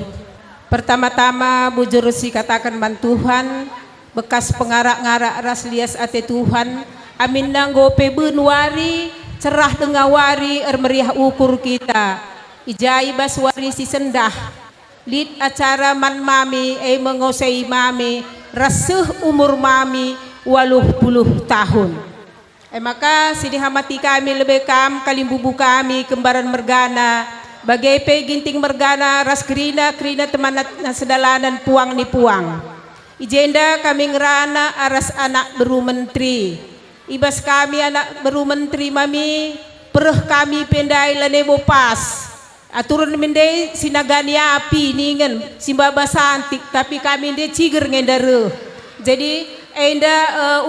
pertama-tama bujur si katakan ban Tuhan bekas pengarak-ngarak ras lias ate Tuhan amin nanggo pe benwari cerah tengah wari meriah ukur kita ijai baswari si sendah lid acara man mami mengosei mami rasuh umur mami 80 tahun maka sidi hamati kami lebih kam kalimbubu kami kembaran mergana bagai pe ginting mergana ras kerina teman sedalanan puang ni puang ijenda kami ngerana aras anak beru menteri ibas kami anak beru menteri mami pereh kami pendai lanebo pas aturun mendai sinagani api ningen simbaba santik tapi kami de ciger ngendare jadi enda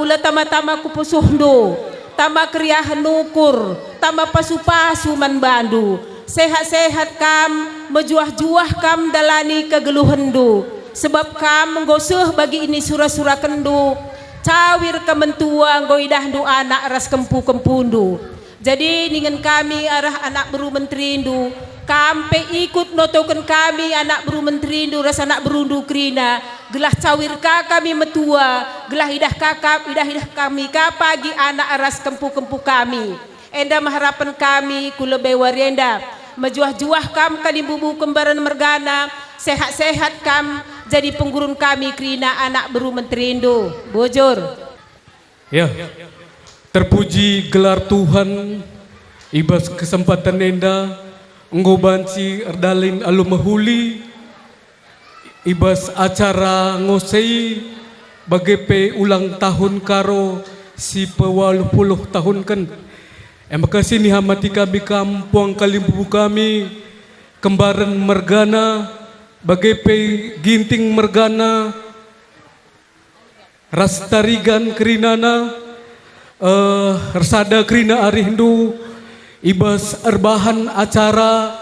ula tama-tama kupusuhndo tama kriahan nukur tama pasu-pasu man bandu sehat-sehat kam, mejuah-juah kam dalani kegeluhendu. Sebab kam nggosuh bagi ini surah-surah kendu, cawir kementua ngoidah du anak ras kempu-kempundu. Jadi dengan kami arah anak beru menterindu, kampe ikut notokan kami anak beru menterindu ras anak berundu krina, gelah cawir kami metua, gelah idah kami kapagi anak ras kempu-kempu kami. Enda maharapan kami kulebe warienda, mejuah-juah kam kalimbubu kembaran mergana, sehat-sehat kam jadi penggurun kami krina anak beru menterindu. Bujur. Ya, terpuji gelar Tuhan, ibas kesempatan enda, enggo banci erdalin alumahuli, ibas acara ngosei bagepe ulang tahun karo si pe-80 tahun kan. Makasih nih hamati kami kampung Kalimbubu kami, kembaran mergana, bagepe ginting mergana, rastarigan kerinana, Resada krina arindu ibas erbahan acara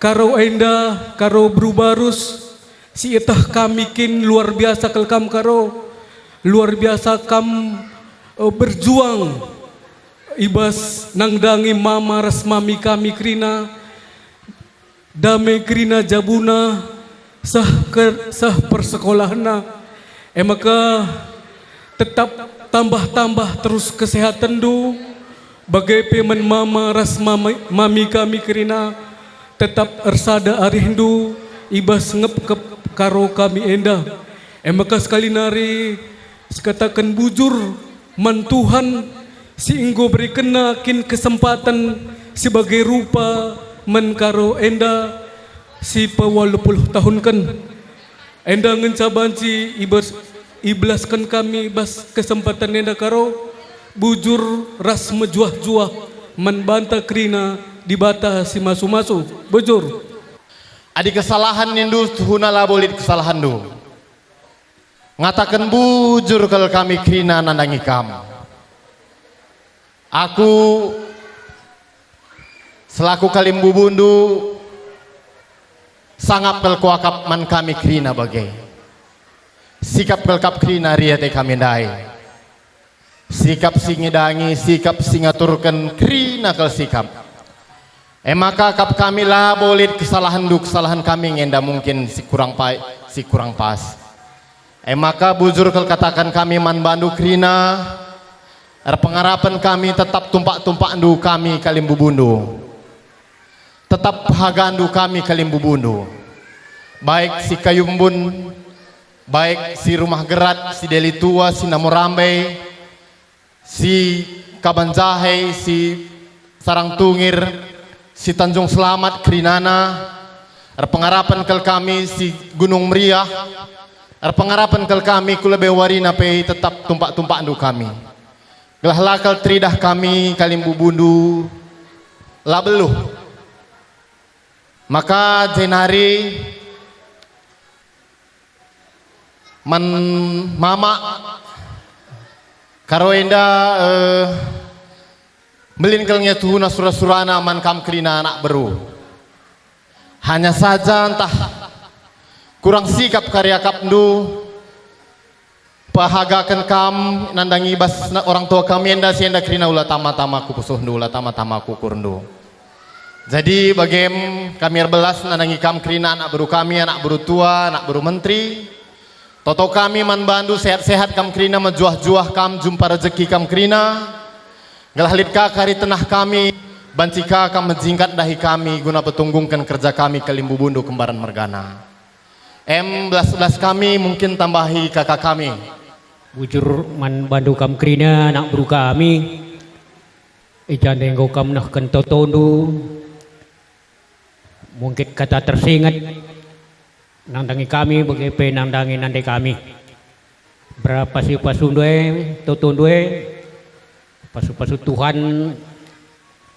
karo enda karo brubarus si itah kamikin luar biasa kelkam karo luar biasa kam berjuang ibas nangdangi mama ras mami kami krina dame krina jabuna sah persekolahna maka tetap tambah terus kesehatan du bagai pemen mama ras mami kami kerina tetap ersada arindu ibas ngep karo kami enda maka sekali nari sekatakan bujur man Tuhan si inggo beri kenakin kesempatan sebagai rupa men karo enda si pe-80 tahun kan enda ngencabanci iblaskan kami bas kesempatan enda karo bujur ras mejuah-juah membanta krina di bata si masu-masu bujur adi kesalahan nindu tuhuna labolit kesalahan du ngatakan bujur kalau kami krina nandangi kam aku selaku Kalimbubundu sangat pelkuakap man kami krina bagai sikap kelkap krina riate kami dai sikap singidangi sikap singaturkan krina kel sikap maka kap kami lah bolit kesalahan kami ngenda mungkin si kurang pas maka bujur kel katakan kami man bandu krina pengarapan kami tetap tumpak ndu kami Kalimbubundu tetap hagandu kami Kalimbubundu baik si Kayumbun baik si Rumah Gerat, si Deli Tua, si Namurambe, si Kabanjahe, si Sarang Tungir, si Tanjung Selamat, Krinana, pengarapan kel kami si Gunung Meriah, pengarapan kel kami kulebe warina pe tetap tumpak ndu kami. Gelah lakal tridah kami Kalimbubundu labeluh. Maka jenari man mama karo enda melinkelnya tuhuna surah-surana man kam krina anak beru hanya saja entah kurang sikap karya kapndu pahagakan kam nandangi bas orang tua kami enda si enda krina ulah tama-tama kupusuh ndu ulah tama-tama kukurndu jadi bagem kami erbelas nandangi kam krina anak beru kami anak beru tua anak beru menteri toto kami man bandu sehat-sehat kam krina mejuah-juah kam jumpa rezeki kam krina gelahlit kari tenah kami bancika kam menjingkat dahi kami guna petunggungkan kerja kami Kalimbubundu kembaran mergana belas kami mungkin tambahi kakak kami bujur man bandu kam krina anak buru kami ijan denggo kam nah kentotondu mungkin kata tersingat nandangi kami bagai nandangi nande kami berapa si pasundue totondue pasu Tuhan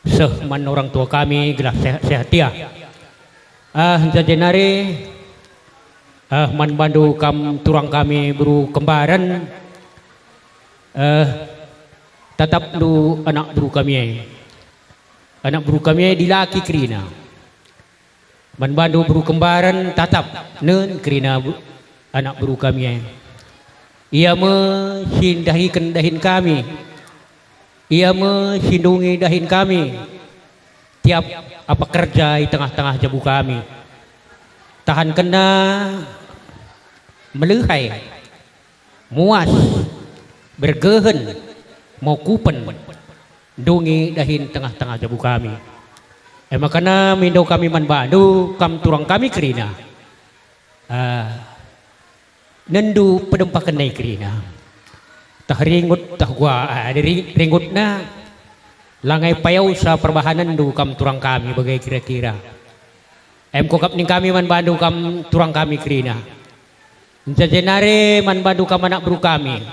sehman orang tua kami gelah sehat ya jajenari man bandu kam turang kami buru kembaran tetap du anak buru kami anak buru kami dilaki kerina. Bandu buru kembaran tatap nen kerina anak buru kami. Ia menghindahi dahin kami. Ia menghindungi dahin kami. Tiap apa kerja di tengah-tengah jabu kami. Tahan kena melehai, muas, bergehen, mau kupen, dungi dahin tengah-tengah jabu kami. Makana mindo kami manbandu kam turang kami kerina. Nendu pedempakan naik kerina. Tah ringut tah gua ringut na langai payau sa perbahanan du kam turang kami bagai kira-kira. Kokap ning kami manbandu kam turang kami kerina. Jajanare manbandu kam anak buru kami.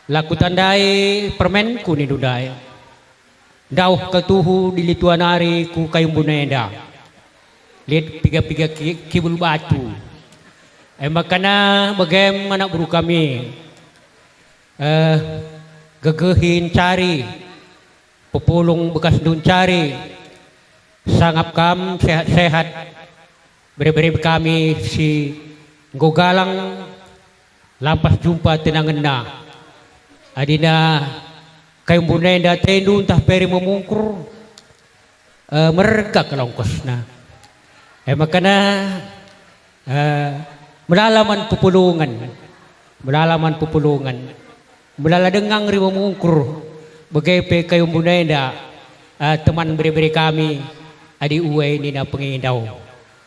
Laku tandai permen ku ni dudai. Dauh ketuhu di lituanari ku kayung bunenda. Lihat piga-piga kibul batu. Makana bagem anak buru kami. Gegehin cari. Pepulung bekas dun cari. Sangap kam sehat-sehat. Beri-beri kami si Gogalang lampas jumpa tenangan na. Adina kayong bunenda tendu entah peri memungkur mereka kelongkos na. Makana melalaman pupulungan melaladengang ri memungkur bagai kayong bunenda teman beri-beri kami adi uwe ni na pengindaw.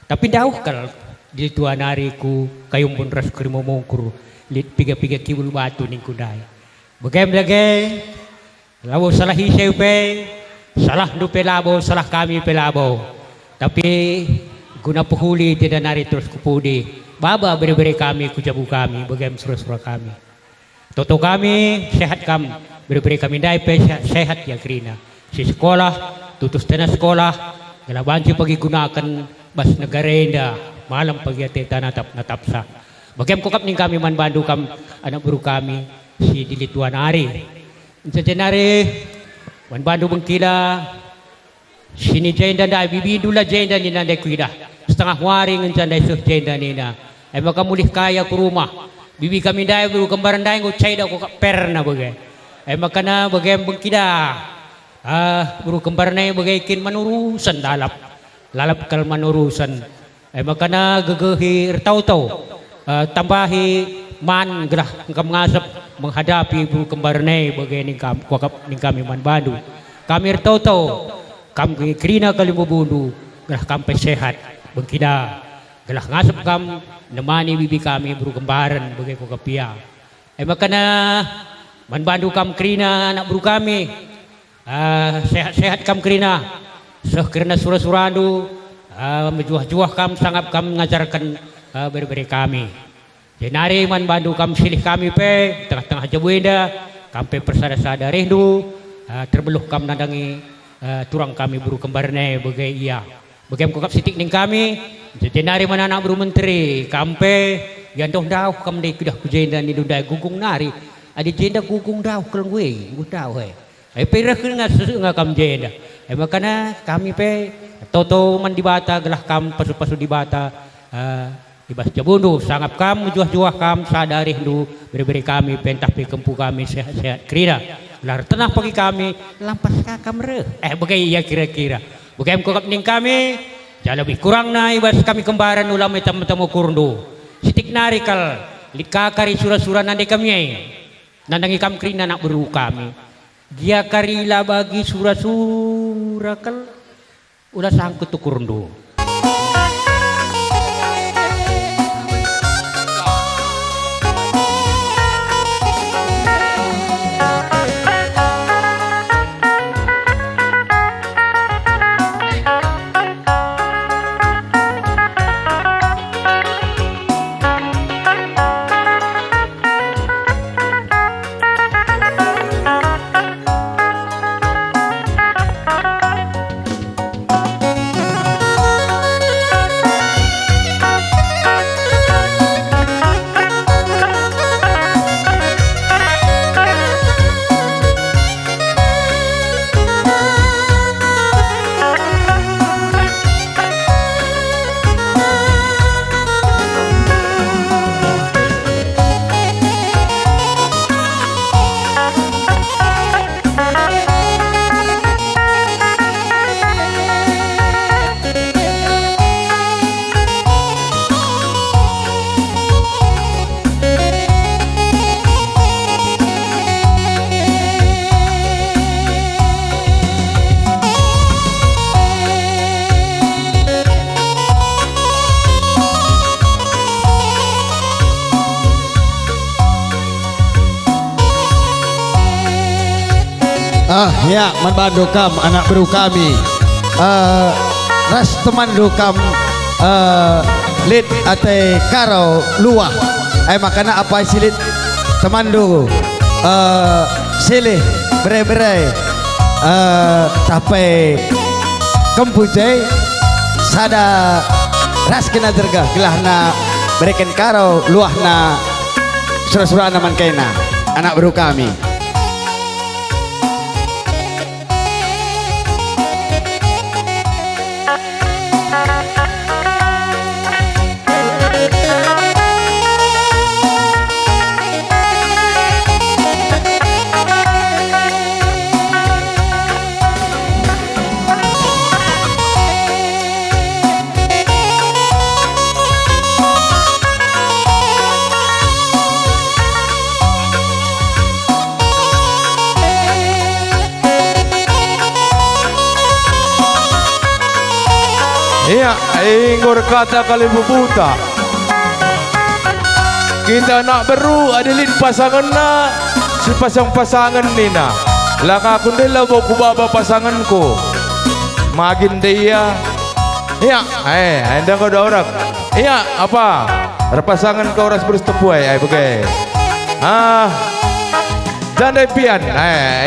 Tapi daw kal di tuan hariku kayong bunras kri memungkur lit piga-piga kibul batu ning kudai. Bagai labo salah hisay pe, salah dupe labo, salah kami pe labo. Tapi guna pehuli tidak nari terus kupudi. Baba beri-beri kami, kujabu kami, bagaim surah-surah kami. Toto kami, sehat kami, beri-beri kami dai pe sehat ya kerina. Si sekolah, tutus tanah sekolah, galabanci pagi gunakan bas negarenda, malam pagi ate tanatap natapsa. Bagaim kokap ning kami manbandu kam anak buru kami si dilituan ari. Jajanare manbandu bengkila sini jenda da bibidula jenda ni nanda kuida setengah waring janda suh jenda ni na maka mulih kaya ku rumah bibi kami dai buru kembaran dai go caida ko perna bagai maka na bagai bengkila buru kembaran dai bagai kin manurusan lalap kal manurusan maka na gegehi tau-tau tambahi man gerah kam ngasap menghadapi buru kembarne bagai ning kami manbandu kami tahu kami kerina kali membundu gerah kampe sehat bengkida gerah ngasap kam nemani bibi kami buru kembaran bagai kokapia makana manbandu kam kerina anak buru kami sehat-sehat kam kerina seh kerana surah-surandu menjuah-juah kam sangap kam ngajarkan beri-beri kami. Jenari manbandu kam silih kami pe tengah-tengah jabuenda kampe persada-sada rehdu terbeluh kam nandangi turang kami buru kembarne bagai iya bagai kokap sitik ning kami jenari mana anak buru menteri kampe yandoh dau kam dei kudah kujenda ni dudai gugung nari adi jenda gugung dau kelengwe gudau he perah kena sesu nga kam jenda makana kami pe toto man di bata gelah kam pasu-pasu di bata ibas jabundu sangap kam juah-juah kam sadari hindu beri-beri kami pentah pe kempu kami sehat-sehat kerina lar tenah pagi kami lampas kakam re bagai iya kira-kira bagai kokap ning kami jala lebih kurang na ibas kami kembaran ulam tamu kurundu sitik narikal likakari surah-surah nande kami nandangi kam kerina nak beru kami dia karila bagi surah-surah kal ulah sangkut kurundu. Ya, man bandu kam anak baru kami. Ras teman dukam lid ate karo luah. Makana apa silit teman du silih bere-bere tapi kempujai sada ras kena jergah gelahna berikan karo luahna surah-surah naman kaina anak baru kami. Iya, ingor kata kali bubuta. Kita nak beru adilin pasangan na si pasangan nina. Laka aku ndela boku baba pasanganku. Magin dia. Iya, anda kau dah orang. Iya, apa? Repasangan kau ras berstepuai, bagai. Jandai pian,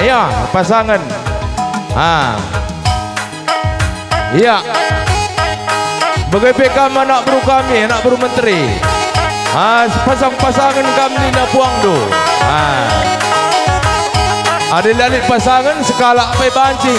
iya, pasangan. Iya. Bagai PK anak baru kami, anak baru menteri. Pasang-pasangan kami na puang do. Ada lalit pasangan sekala apa bancing.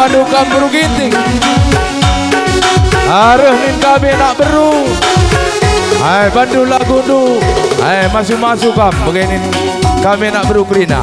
dukam berugiting. Arah nin kami nak beru. Hai bandu lagu du. Hai masuk kam begini kami nak beru kerina.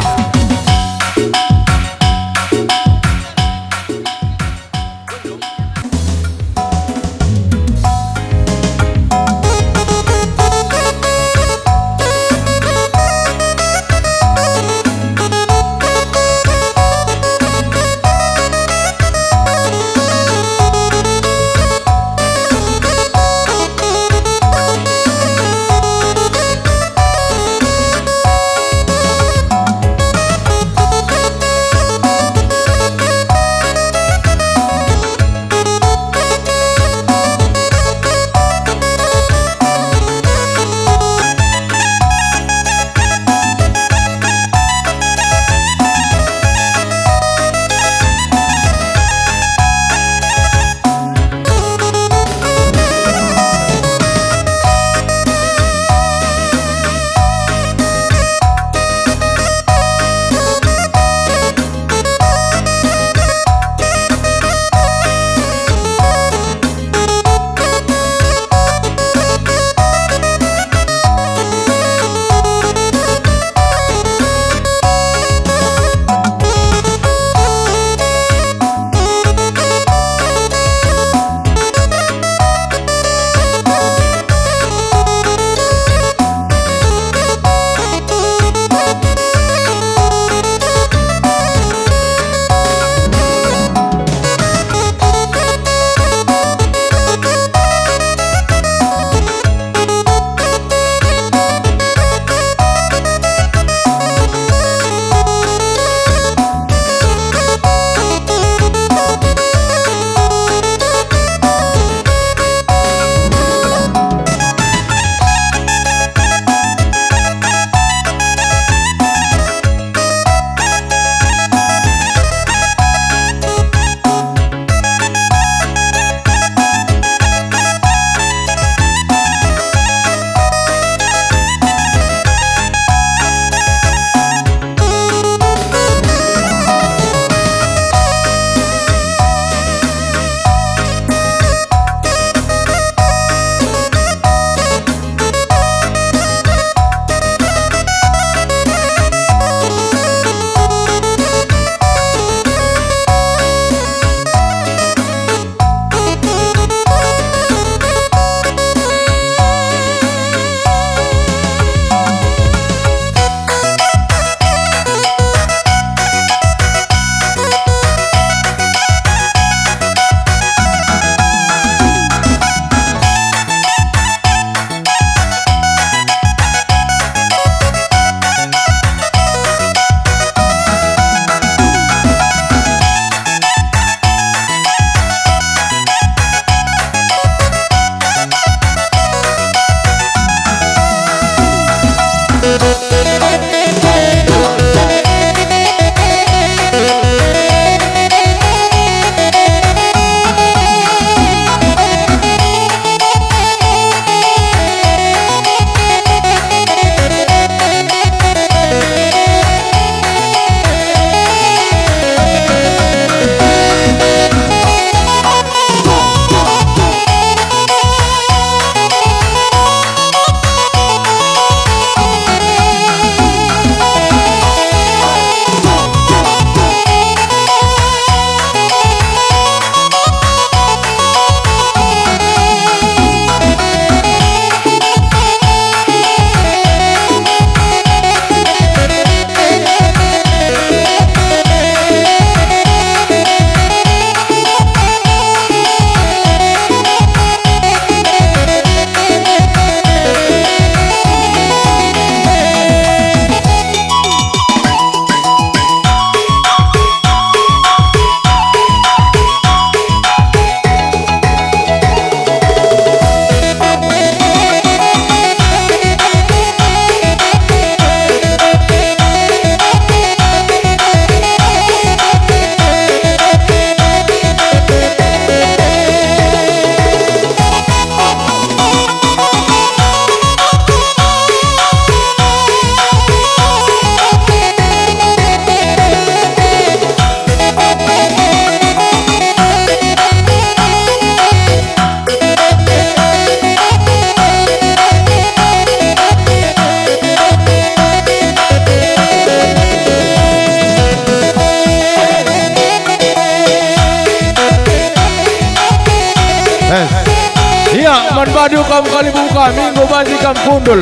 dukam kali bu kami go banci kam kundul.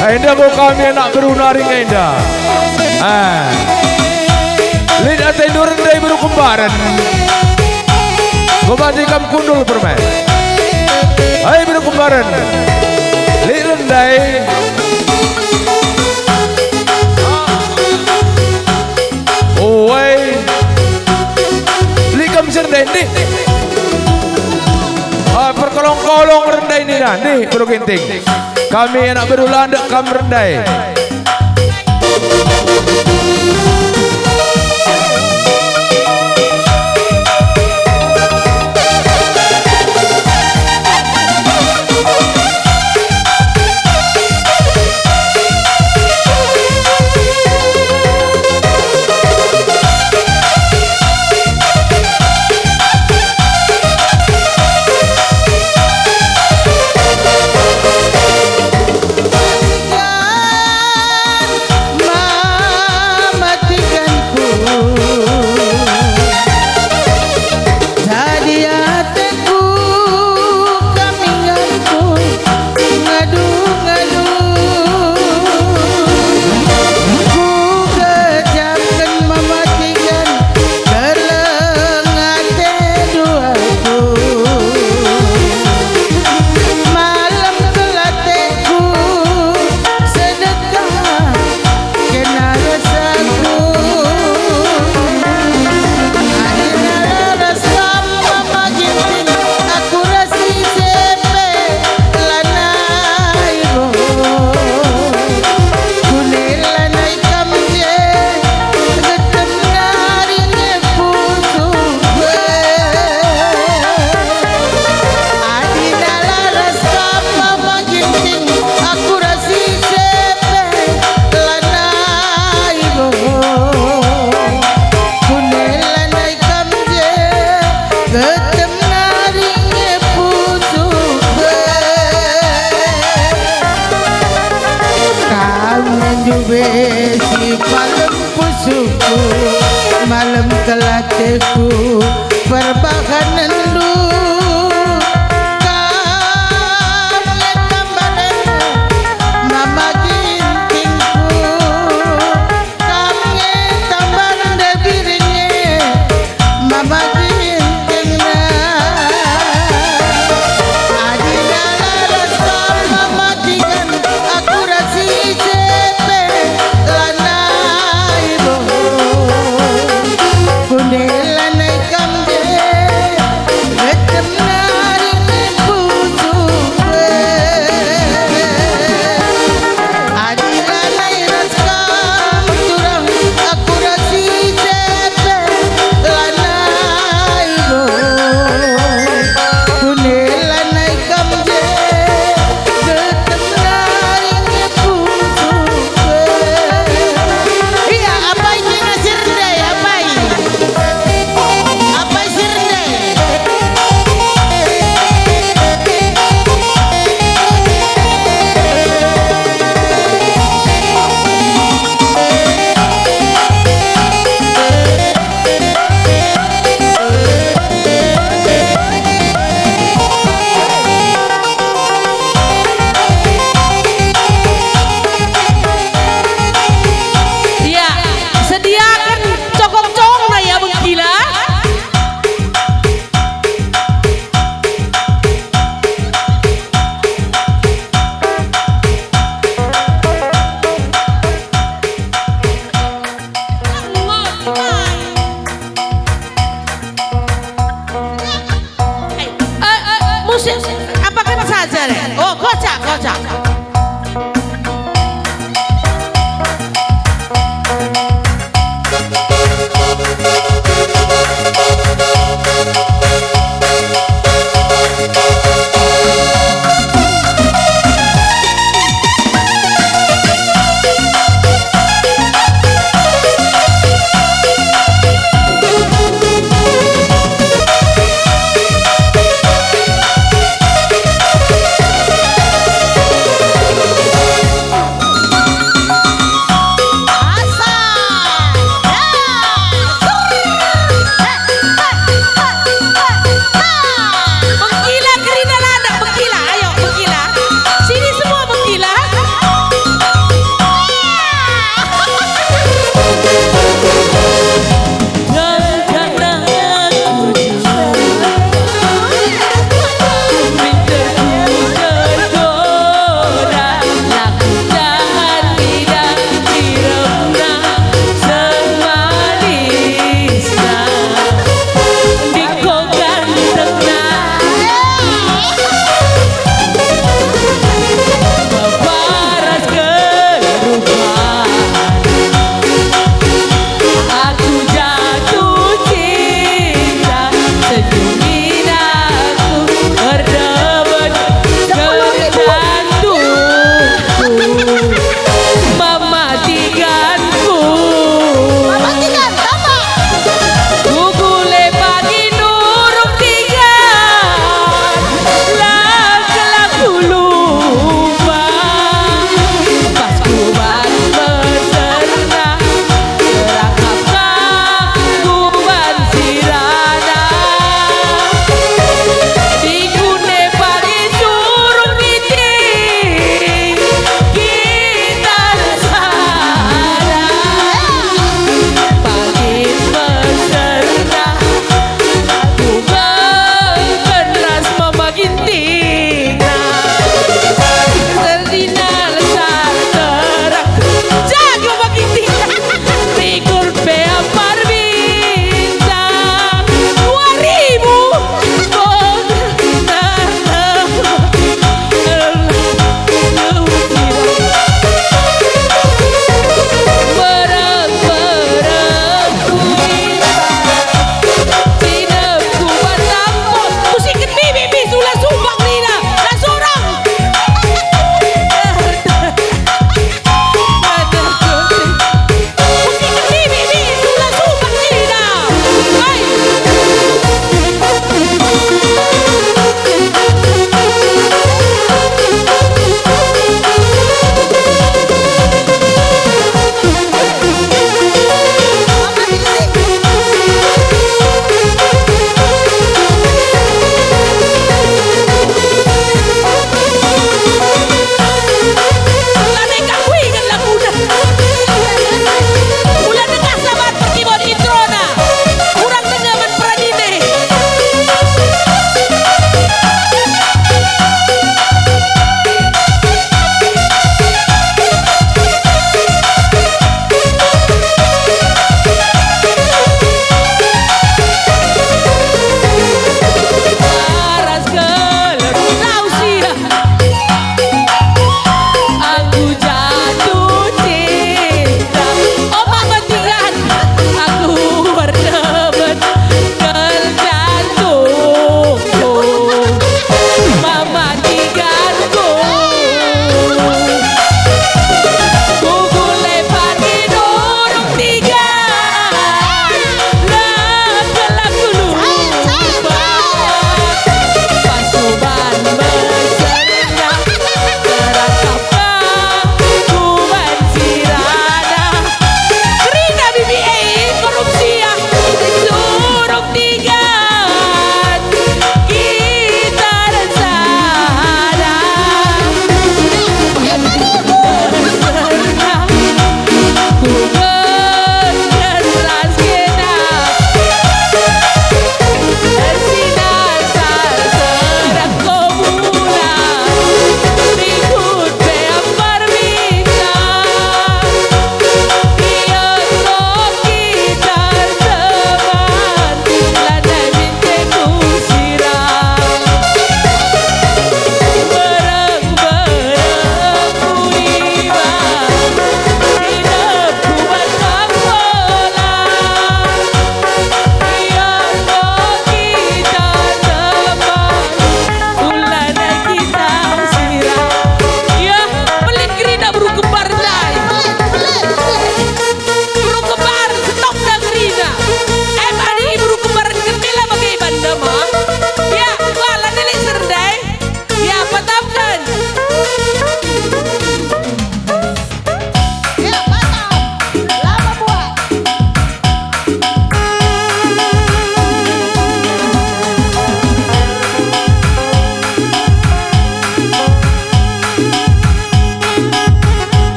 Enda go kami anak berunari enda. Lid atai nur rendai baru kembaran. Go banci kam kundul permen. Hai baru kembaran. Lid rendai. Oi. Likam serdai ni. Perkolong-kolong rendai ni dah. Nih Bro Ginting. Kami anak berulang dek kam rendai. Malam kelateku perbahanan